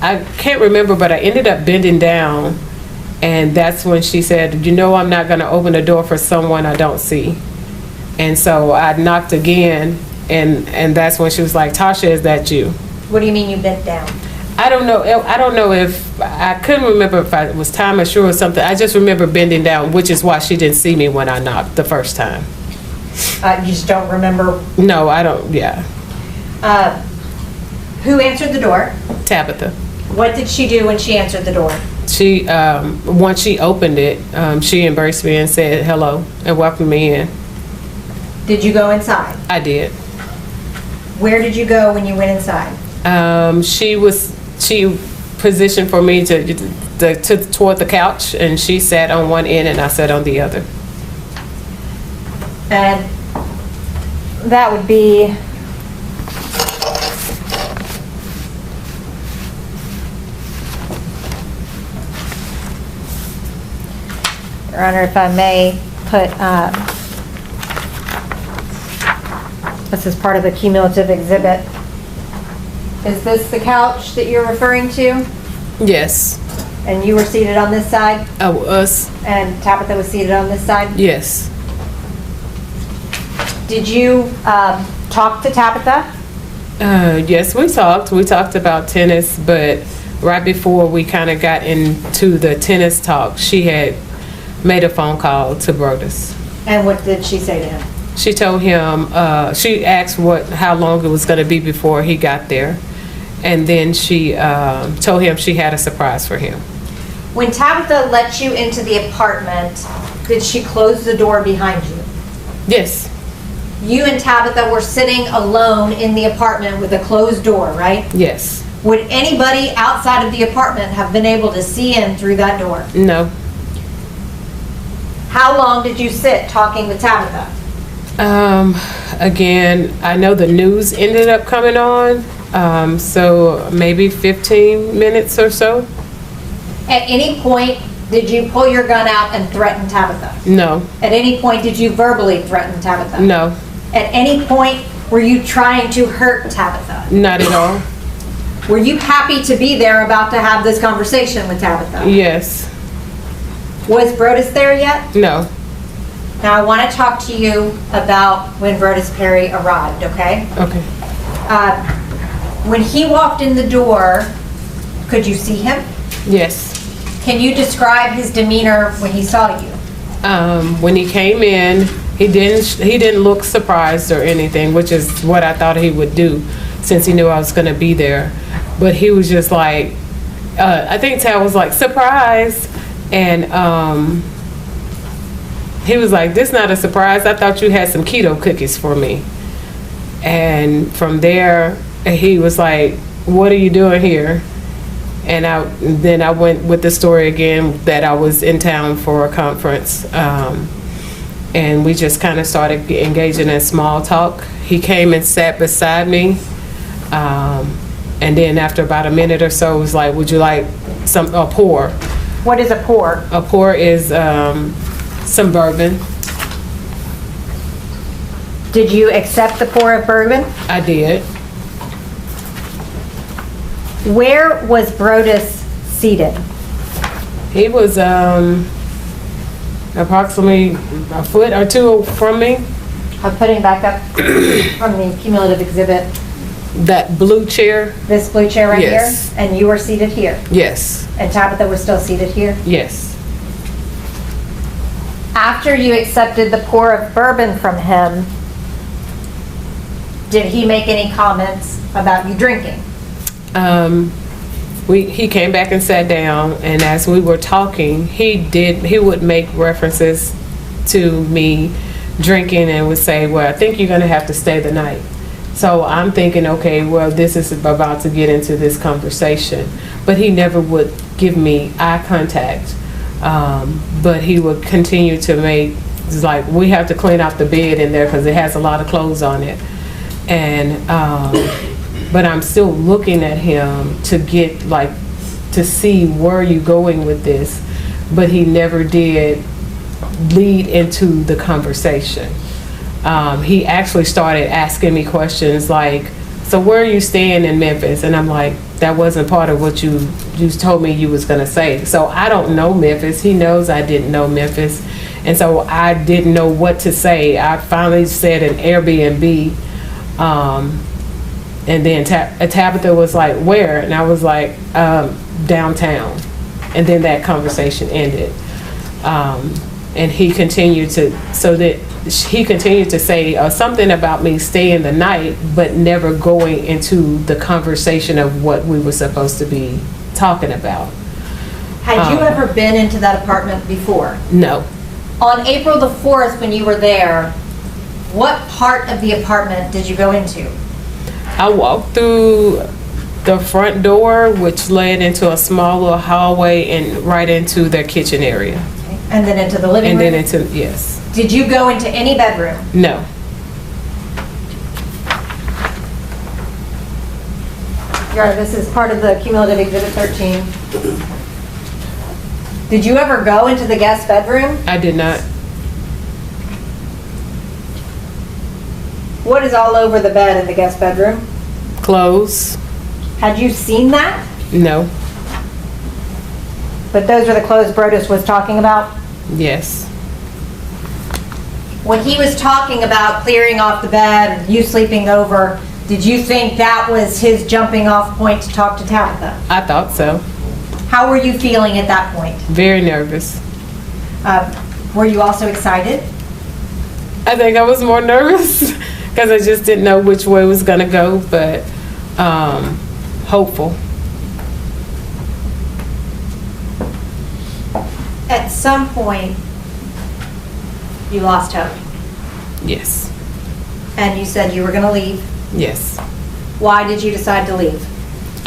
I can't remember, but I ended up bending down. And that's when she said, I'm not going to open the door for someone I don't see. And so I knocked again. And that's when she was like, Tasha, is that you? What do you mean you bent down? I don't know if I couldn't remember if it was time or sure or something. I just remember bending down, which is why she didn't see me when I knocked the first time. You just don't remember? No, I don't. Yeah. Who answered the door? Tabitha. What did she do when she answered the door? She once she opened it, she embraced me and said hello and welcomed me in. Did you go inside? I did. Where did you go when you went inside? She positioned for me to toward the couch, and she sat on one end and I sat on the other. And that would be Your Honor, if I may put, this is part of the cumulative exhibit. Is this the couch that you're referring to? Yes. And you were seated on this side? Us. And Tabitha was seated on this side? Yes. Did you talk to Tabitha? Yes, we talked. We talked about tennis, but right before we kind of got into the tennis talk, she had made a phone call to Brodus. And what did she say to him? She told him, she asked how long it was going to be before he got there. And then she told him she had a surprise for him. When Tabitha let you into the apartment, did she close the door behind you? Yes. You and Tabitha were sitting alone in the apartment with a closed door, right? Yes. Would anybody outside of the apartment have been able to see in through that door? No. How long did you sit talking with Tabitha? Again, I know the news ended up coming on, so maybe 15 minutes or so. At any point, did you pull your gun out and threaten Tabitha? No. At any point, did you verbally threaten Tabitha? No. At any point, were you trying to hurt Tabitha? Not at all. Were you happy to be there about to have this conversation with Tabitha? Yes. Was Brodus there yet? No. Now, I want to talk to you about when Brodus Perry arrived, okay? Okay. When he walked in the door, could you see him? Yes. Can you describe his demeanor when he saw you? When he came in, he didn't look surprised or anything, which is what I thought he would do since he knew I was going to be there. But he was just like, I think Tab was like, surprise. And he was like, this not a surprise. I thought you had some keto cookies for me. And from there, he was like, what are you doing here? And then I went with the story again that I was in town for a conference. And we just kind of started engaging in small talk. He came and sat beside me. And then after about a minute or so, was like, would you like a pour? What is a pour? A pour is some bourbon. Did you accept the pour of bourbon? I did. Where was Brodus seated? He was approximately a foot or two from me. I'm putting back up from the cumulative exhibit. That blue chair? This blue chair right Yes. here? And you were seated here? Yes. And Tabitha was still seated here? Yes. After you accepted the pour of bourbon from him, did he make any comments about you drinking? He came back and sat down, and as we were talking, he would make references to me drinking and would say, well, I think you're going to have to stay the night. So I'm thinking, okay, well, this is about to get into this conversation. But he never would give me eye contact. But he would continue to make, it's like, we have to clean out the bed in there because it has a lot of clothes on it. And, but I'm still looking at him to get, to see where are you going with this. But he never did lead into the conversation. He actually started asking me questions like, so where are you staying in Memphis? And I'm like, that wasn't part of what you told me you was gonna say. So I don't know Memphis. He knows I didn't know Memphis. And so I didn't know what to say. I finally said an Airbnb. And then Tabitha was like, where? And I was like, downtown. And then that conversation ended. And he continued to say something about me staying the night, but never going into the conversation of what we were supposed to be talking about. Had you ever been into that apartment before? No. On April the 4th, when you were there, what part of the apartment did you go into? I walked through the front door, which led into a small little hallway and right into their kitchen area. Okay. And then into the living room? And then into, yes. Did you go into any bedroom? No. Your Honor, this is part of the cumulative exhibit 13. Did you ever go into the guest bedroom? I did not. What is all over the bed in the guest bedroom? Clothes? Had you seen that? No. But those are the clothes Brodus was talking about? Yes. When he was talking about clearing off the bed and you sleeping over, did you think that was his jumping off point to talk to Tabitha? I thought so. How were you feeling at that point? Very nervous. Were you also excited? I think I was more nervous because I just didn't know which way it was going to go, but hopeful. At some point, you lost hope. Yes. And you said you were going to leave. Yes. Why did you decide to leave?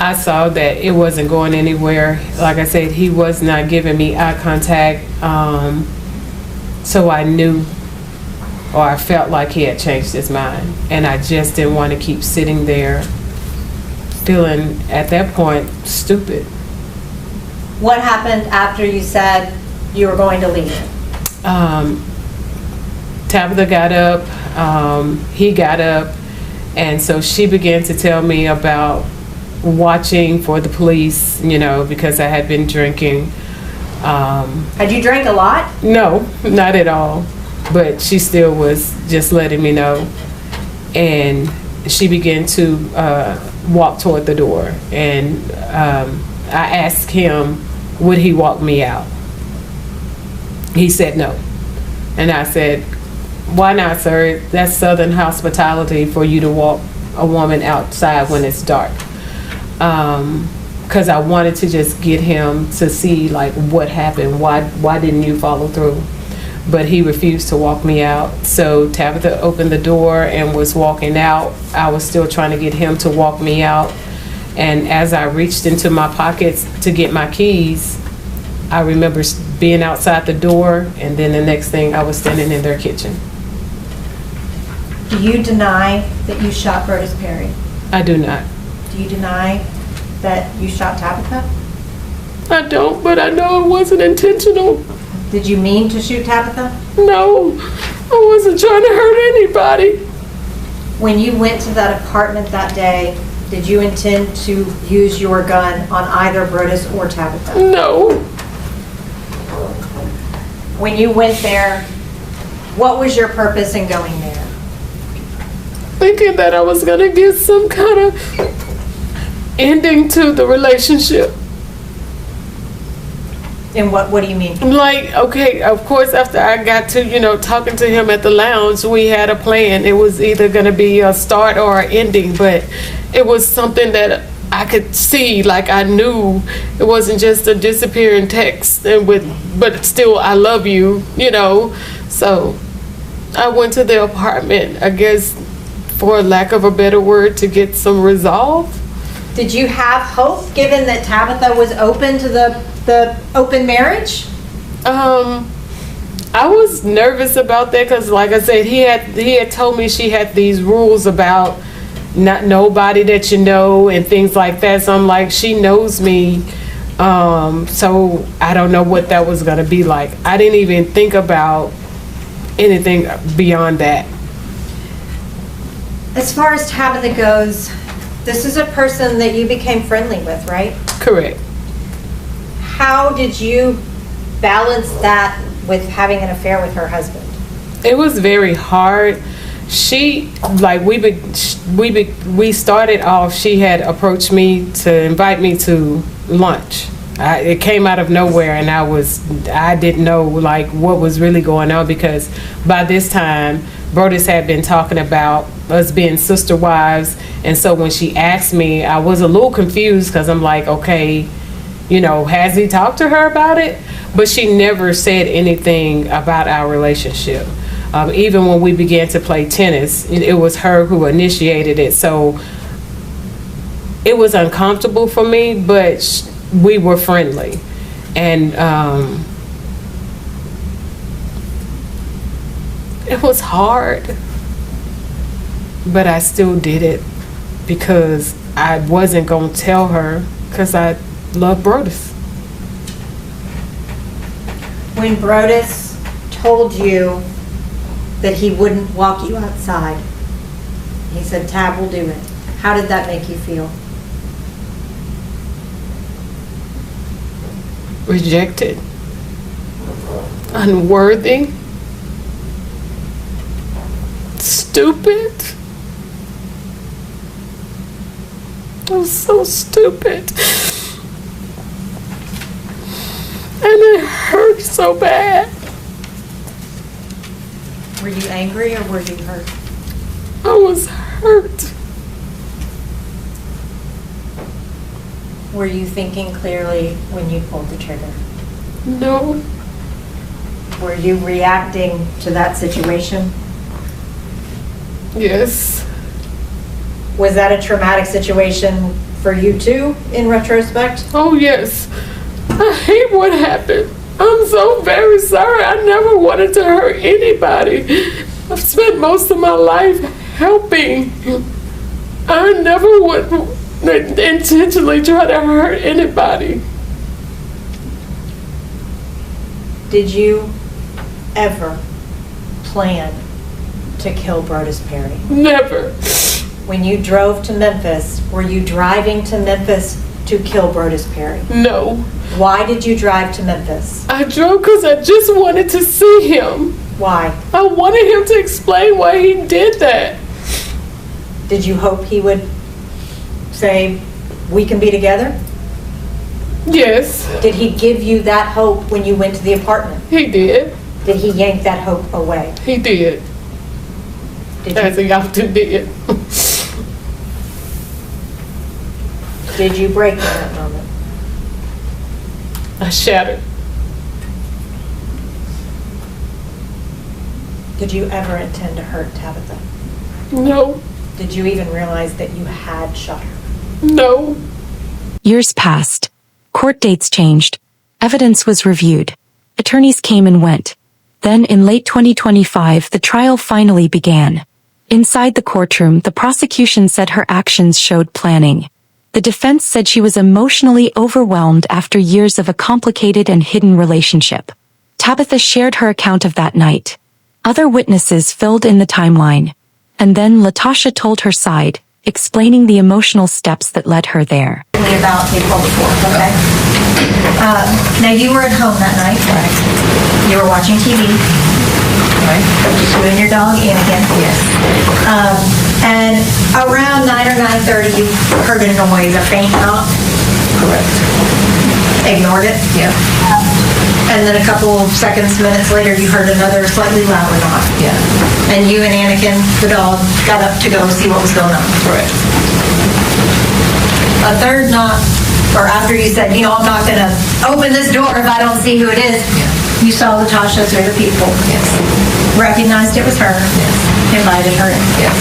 I saw that it wasn't going anywhere. Like I said, he was not giving me eye contact. So I knew, or I felt like he had changed his mind. And I just didn't want to keep sitting there feeling, at that point, stupid. What happened after you said you were going to leave? Tabitha got up, he got up, and so she began to tell me about watching for the police, because I had been drinking. Had you drank a lot? No, not at all. But she still was just letting me know. And she began to walk toward the door. And I asked him, would he walk me out? He said no. And I said, why not, sir? That's Southern hospitality for you to walk a woman outside when it's dark. Because I wanted to just get him to see like what happened. Why didn't you follow through? But he refused to walk me out. So Tabitha opened the door and was walking out. I was still trying to get him to walk me out. And as I reached into my pockets to get my keys, I remember being outside the door, and then the next thing I was standing in their kitchen. Do you deny that you shot Brodus Perry? I do not. Do you deny that you shot Tabitha? I don't, but I know it wasn't intentional. Did you mean to shoot Tabitha? No, I wasn't trying to hurt anybody. When you went to that apartment that day, did you intend to use your gun on either Brodus or Tabitha? No. When you went there, what was your purpose in going there? Thinking that I was going to get some kind of ending to the relationship. And what do you mean? Like, okay, of course, after I got to, talking to him at the lounge, we had a plan. It was either going to be a start or an ending, but it was something that I could see, like I knew it wasn't just a disappearing text, but still, I love you, So I went to the apartment, I guess, for lack of a better word, to get some resolve. Did you have hope, given that Tabitha was open to the open marriage? I was nervous about that because, like I said, he had told me she had these rules about not nobody that you know and things like that. So I'm like, she knows me. So I don't know what that was going to be like. I didn't even think about anything beyond that. As far as Tabitha goes, this is a person that you became friendly with, right? Correct. How did you balance that with having an affair with her husband? It was very hard. She, like, we started off, she had approached me to invite me to lunch. It came out of nowhere, and I didn't know like what was really going on, because by this time Brodus had been talking about us being sister wives, and so when she asked me, I was a little confused because I'm like, okay, has he talked to her about it? But she never said anything about our relationship. Even when we began to play tennis, it was her who initiated it. So it was uncomfortable for me, but we were friendly. And it was hard, but I still did it because I wasn't going to tell her, because I love Brodus. When Brodus told you that he wouldn't walk you outside, He said, Tab will do it. How did that make you feel? Rejected. Unworthy. Stupid. I was so stupid. And it hurt so bad. Were you angry or were you hurt? I was hurt. Were you thinking clearly when you pulled the trigger? No. Were you reacting to that situation? Yes. Was that a traumatic situation for you too, in retrospect? Oh, yes. I hate what happened. I'm so very sorry. I never wanted to hurt anybody. I've spent most of my life helping. I never would intentionally try to hurt anybody. Did you ever plan to kill Brodus Perry? Never. When you drove to Memphis, were you driving to Memphis to kill Brodus Perry? No. Why did you drive to Memphis? I drove because I just wanted to see him. Why? I wanted him to explain why he did that. Did you hope he would say, we can be together? Yes. Did he give you that hope when you went to the apartment? He did. Did he yank that hope away? He did. As he often did. Did you break in that moment? I shattered. Did you ever intend to hurt Tabitha? No. Did you even realize that you had shot her? No. Years passed. Court dates changed. Evidence was reviewed. Attorneys came and went. Then in late 2025, the trial finally began. Inside the courtroom, the prosecution said her actions showed planning. The defense said she was emotionally overwhelmed after years of a complicated and hidden relationship. Tabitha shared her account of that night. Other witnesses filled in the timeline. And then Latosha told her side, explaining the emotional steps that led her there. About April 4th, okay? Now you were at home that night. Right. You were watching TV. Right. Just you and your dog, Anakin. Yes. And around 9 or 9:30, you heard a noise, a faint knock. Correct. Ignored it. Yeah. And then a couple of seconds, minutes later, you heard another slightly louder knock. Yeah. And you and Anakin, the dog, got up to go see what was going on. Correct. A third knock, or after you said, I'm not going to open this door if I don't see who it is, you saw Latosha through the people. Yes. Recognized it was her. Yes. Invited her in. Yes.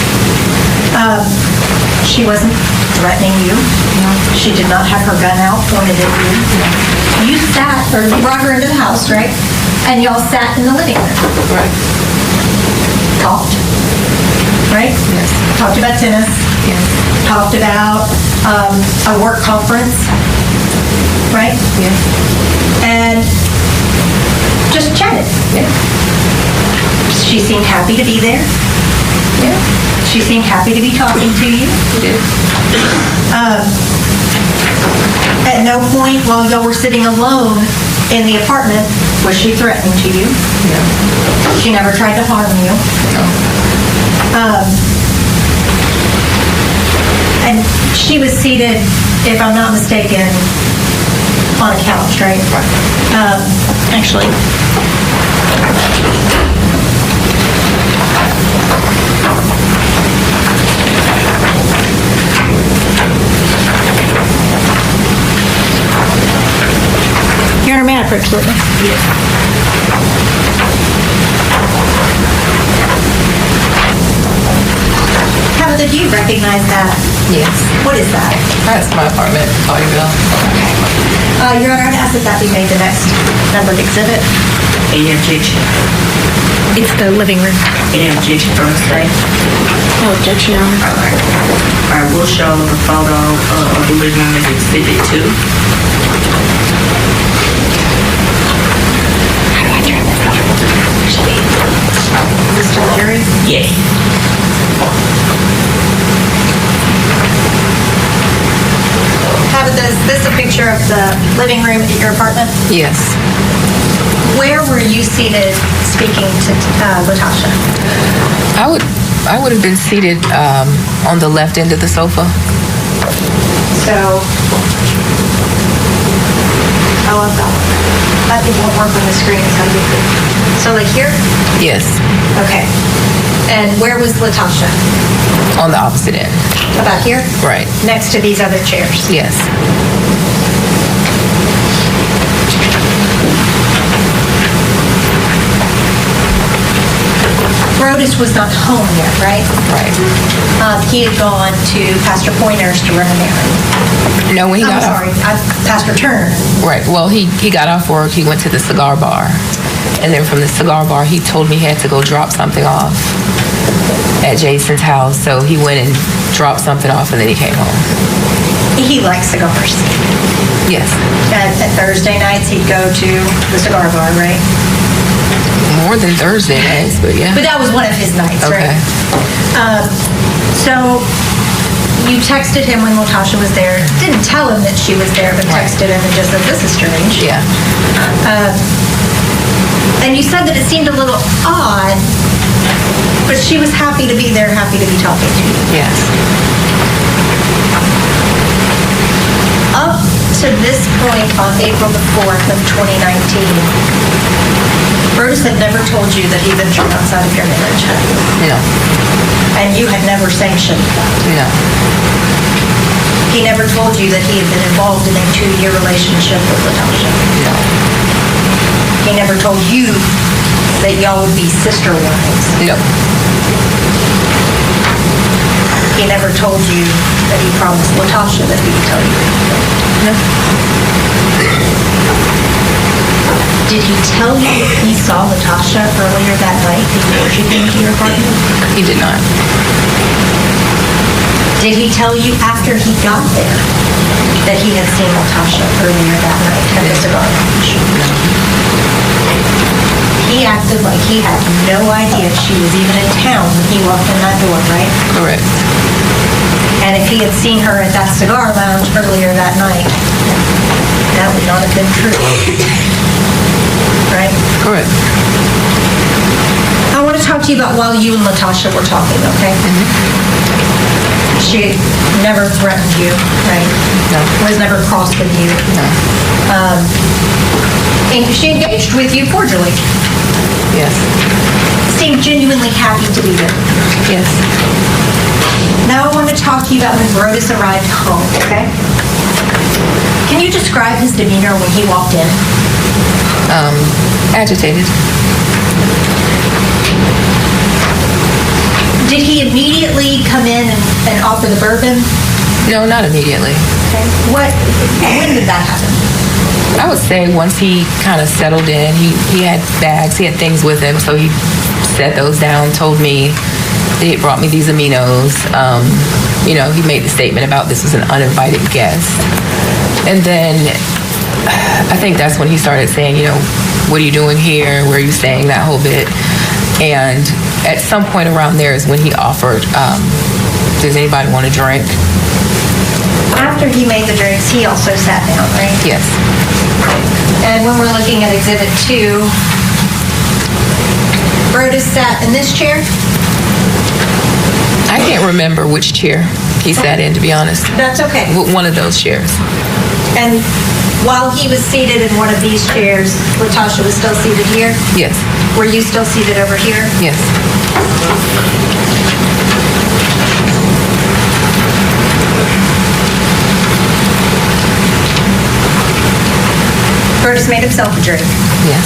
She wasn't threatening you. No. She did not have her gun out pointed at you. No. You sat, or you brought her into the house, right? And y'all sat in the living room. Right. Talked. Right? Yes. Talked about tennis. Yes. Talked about a work conference. Right? Yes. And just chatted. Yeah. She seemed happy to be there. Yeah. She seemed happy to be talking to you. She did. At no point while y'all were sitting alone in the apartment was she threatening to you. No. She never tried to harm you. No. And she was seated, if I'm not mistaken, on a couch, right? Actually. You're in a mattress, Whitney. Yes. Tabitha, do you recognize that? Yes. What is that? That's my apartment. Call your bell. Your Honor, I'd ask that that be made the next numbered exhibit. Any objection? It's the living room. Any objection from the state? No objection, Your Honor. All right. All right, we'll show the photo of the living room as exhibit 2. How do I turn this off? Mr. Larry? Yes. the living room at your apartment? Yes. Where were you seated speaking to Latasha? I would have been seated on the left end of the sofa. So, I think it won't work on the screen. It's gotta be good. So, like here? Yes. Okay. And where was Latasha? On the opposite end. About here? Right. Next to these other chairs? Yes. Brodus was not home yet, right? Right. He had gone to Pastor Pointer's to run an errand. No, when he got off. I'm sorry, Pastor Turner. Right. Well, he got off work. He went to the cigar bar. And then from the cigar bar, he told me he had to go drop something off at Jason's house. So he went and dropped something off, and then he came home. He likes cigars. Yes. At Thursday nights, he'd go to the cigar bar, right? More than Thursday nights, but yeah. But that was one of his nights, Okay. right? So you texted him when Latasha was there. Didn't tell him that she was there, but texted him and just said, "This is strange." Yeah. And you said that it seemed a little odd, but she was happy to be there, happy to be talking to you. Yes. Up to this point on April the 4th of 2019, Brodus had never told you that he ventured outside of your marriage, had he? No. And you had never sanctioned that? No. He never told you that he had been involved in a 2-year relationship with Latasha? No. He never told you that y'all would be sister wives? No. He never told you that he promised Latasha that he would tell you? No. Did he tell you that he saw Latasha earlier that night before she came to your apartment? He did not. Did he tell you after he got there that he had seen Latasha earlier that night at the cigar lounge? No. He acted like he had no idea she was even in town when he walked in that door, right? Correct. And if he had seen her at that cigar lounge earlier that night, that would not have been true. Right? Correct. I want to talk to you about while you and Latasha were talking, okay? She never threatened you, right? No. Was never cross with you. No. And she engaged with you cordially. Yes. Seemed genuinely happy to be there. Yes. Now I want to talk to you about when Brodus arrived home, okay? Can you describe his demeanor when he walked in? Agitated. Did he immediately come in and offer the bourbon? No, not immediately. Okay. When did that happen? I would say once he kind of settled in, he had bags, he had things with him, so he set those down, told me that he brought me these aminos. He made the statement about this was an uninvited guest. And then I think that's when he started saying, what are you doing here? Where are you staying? That whole bit. And at some point around there is when he offered, does anybody want a drink? After he made the drinks, he also sat down, right? Yes. And when we're looking at Exhibit 2, Brodus sat in this chair? I can't remember which chair he sat in, to be honest. That's okay. One of those chairs. And while he was seated in one of these chairs, Latasha was still seated here? Yes. Were you still seated over here? Yes. Brodus made himself a drink. Yes.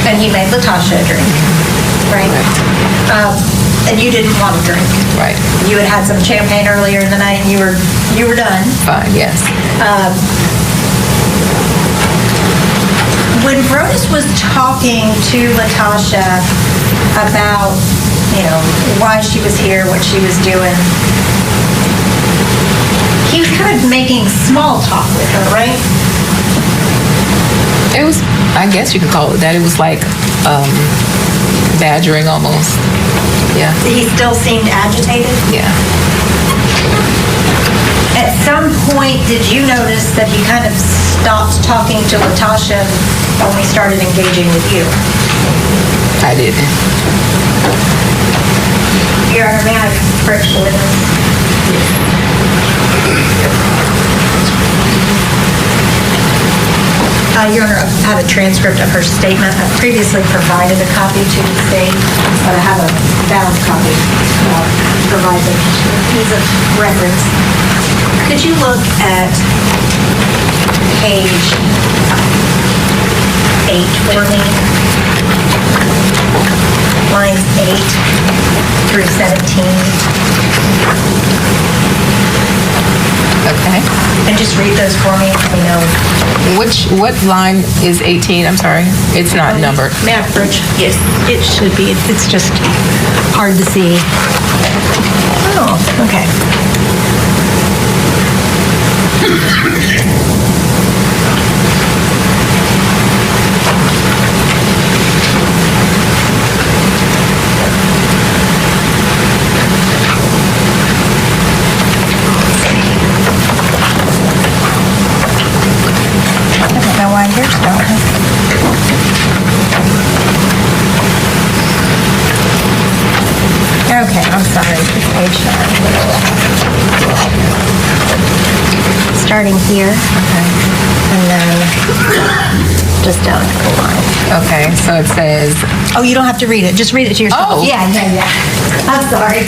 And he made Latasha a drink, right? And you didn't want a drink. Right. You had had some champagne earlier in the night and you were done. Fine, yes. When Brodus was talking to Latasha about, why she was here, what she was doing, he was kind of making small talk with her, right? It was, I guess you could call it that. It was like badgering almost. Yeah. He still seemed agitated? Yeah. At At some point, did you notice that he kind of stopped talking to Latasha when we started engaging with you? I didn't. Your Honor, may I approach the witness? Your Honor, I have a transcript of her statement. I previously provided a copy to the state, but I have a bound copy provided as a reference. Could you look at page 8 for me? Lines 8 through 17. Okay. And just read those for me, let me know. What line is 18? I'm sorry. It's not numbered. May I approach? Yes, it should be. It's just hard to see. Oh, okay. Okay, I'm sorry, it's page 9. Starting here, and then just down a couple lines. Okay, so it says... Oh, you don't have to read it, just read it to yourself. Oh. Yeah. I'm sorry.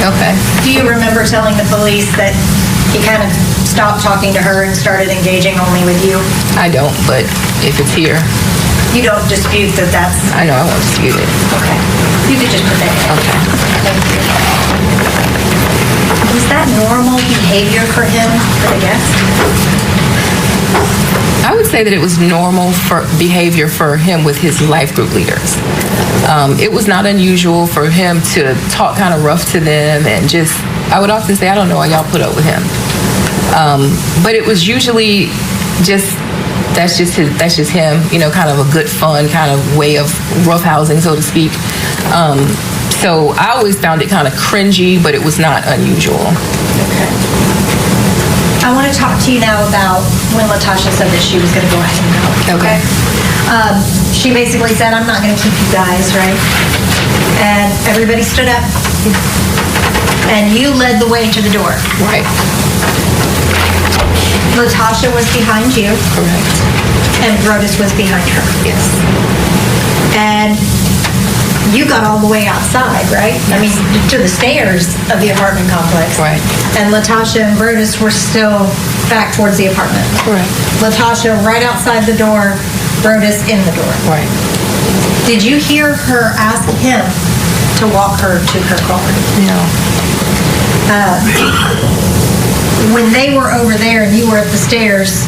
Okay. Do you remember telling the police that he kind of stopped talking to her and started engaging only with you? I don't, but if it's here... You don't dispute that that's... I know, I won't dispute it. Okay. You could just put that in. Okay. Thank you. Was that normal behavior for him, for the guest? I would say that it was normal for behavior for him with his life group leaders. It was not unusual for him to talk kind of rough to them and just, I would often say, I don't know why y'all put up with him. But it was usually just, that's just him, you know, kind of a good fun kind of way of roughhousing, so to speak. So I always found it kind of cringy, but it was not unusual. Okay. I want to talk to you now about when Latasha said that she was going to go ahead and go. Okay. She basically said, I'm not going to keep you guys, right? And everybody stood up. And you led the way to the door. Right. Latasha was behind you. Correct. And Brodus was behind her. Yes. And you got all the way outside, right? I mean, to the stairs of the apartment complex. Right. And Latasha and Brodus were still back towards the apartment. Correct. Latasha right outside the door, Brodus in the door. Right. Did you hear her ask him to walk her to her car? No. When they were over there and you were at the stairs,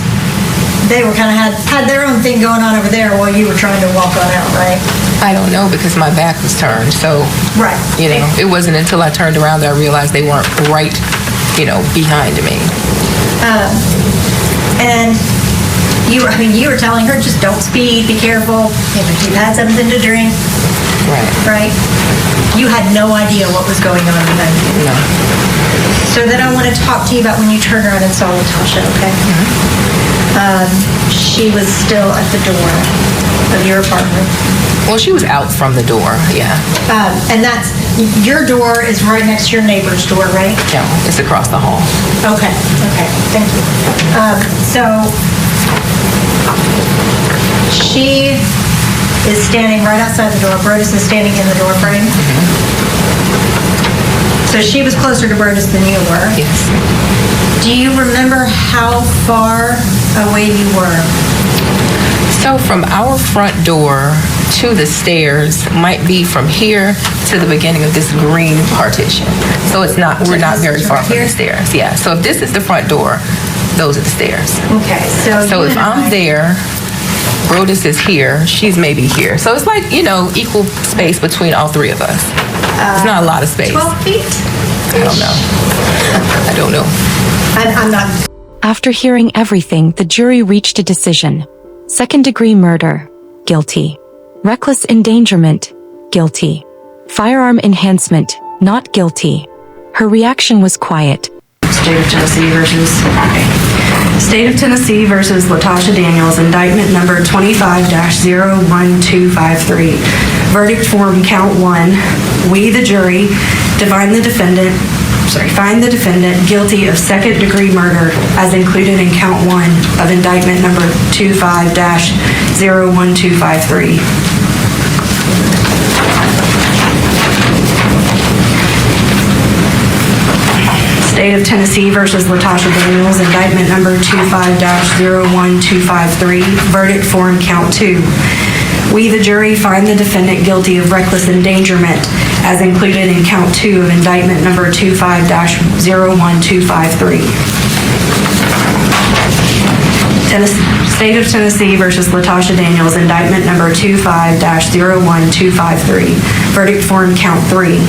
they were kind of had their own thing going on over there while you were trying to walk on out, right? I don't know because my back was turned. So, right. You know, it wasn't until I turned around that I realized they weren't right, you know, behind me. And you were telling her, just don't speed, be careful. If you've had something to drink. Right. Right? You had no idea what was going on behind you. No. So then I want to talk to you about when you turned around and saw Latasha, okay? She was still at the door of your apartment. Well, she was out from the door, yeah. And that's, your door is right next to your neighbor's door, right? No, it's across the hall. Okay, thank you. So, she is standing right outside the door. Brodus is standing in the door frame. So she was closer to Brodus than you were. Yes. Do you remember how far away you were? So from our front door to the stairs might be from here to the beginning of this green partition. So it's not, we're not very far from the stairs. Yeah. So if this is the front door, those are the stairs. Okay. So if I'm there, Brodus is here, she's maybe here. So it's like, you know, equal space between all three of us. It's not a lot of space. 12 feet? I don't know. I don't know. I'm not. After hearing everything, the jury reached a decision. Second-degree murder. guilty. Reckless endangerment, guilty. Firearm enhancement, not guilty. Her reaction was quiet. State of Tennessee versus Latosha Daniels, indictment number 25-01253. Verdict form count 1. We, the jury, find the defendant guilty of second-degree murder as included in count 1 of indictment number 25-01253. State of Tennessee versus Latosha Daniels, indictment number 25-01253, verdict form count 2. We, the jury, find the defendant guilty of reckless endangerment as included in count 2 of indictment number 25-01253. State of Tennessee versus Latosha Daniels, indictment number 25-01253, verdict form count 3.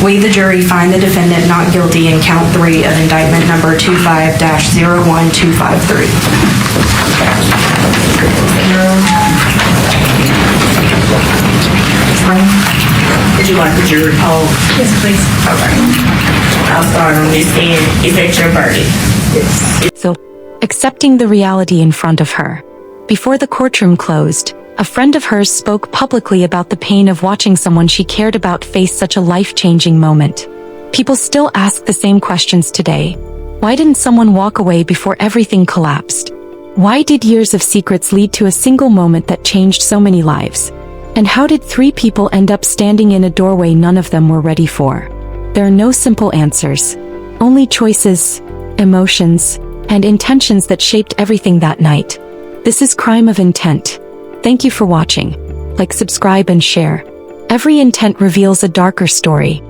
We, the jury, find the defendant not guilty in count 3 of indictment number 25-01253. Did you like the jury poll? Yes, please. Okay. I'll start on this end. Is that your verdict? So, accepting the reality in front of her. Before the courtroom closed, a friend of hers spoke publicly about the pain of watching someone she cared about face such a life-changing moment. People still ask the same questions today. Why didn't someone walk away before everything collapsed? Why did years of secrets lead to a single moment that changed so many lives? And how did 3 people end up standing in a doorway none of them were ready for? There are no simple answers. Only choices, emotions, and intentions that shaped everything that night. This is Crime of Intent. Thank you for watching. Like, subscribe, and share. Every intent reveals a darker story.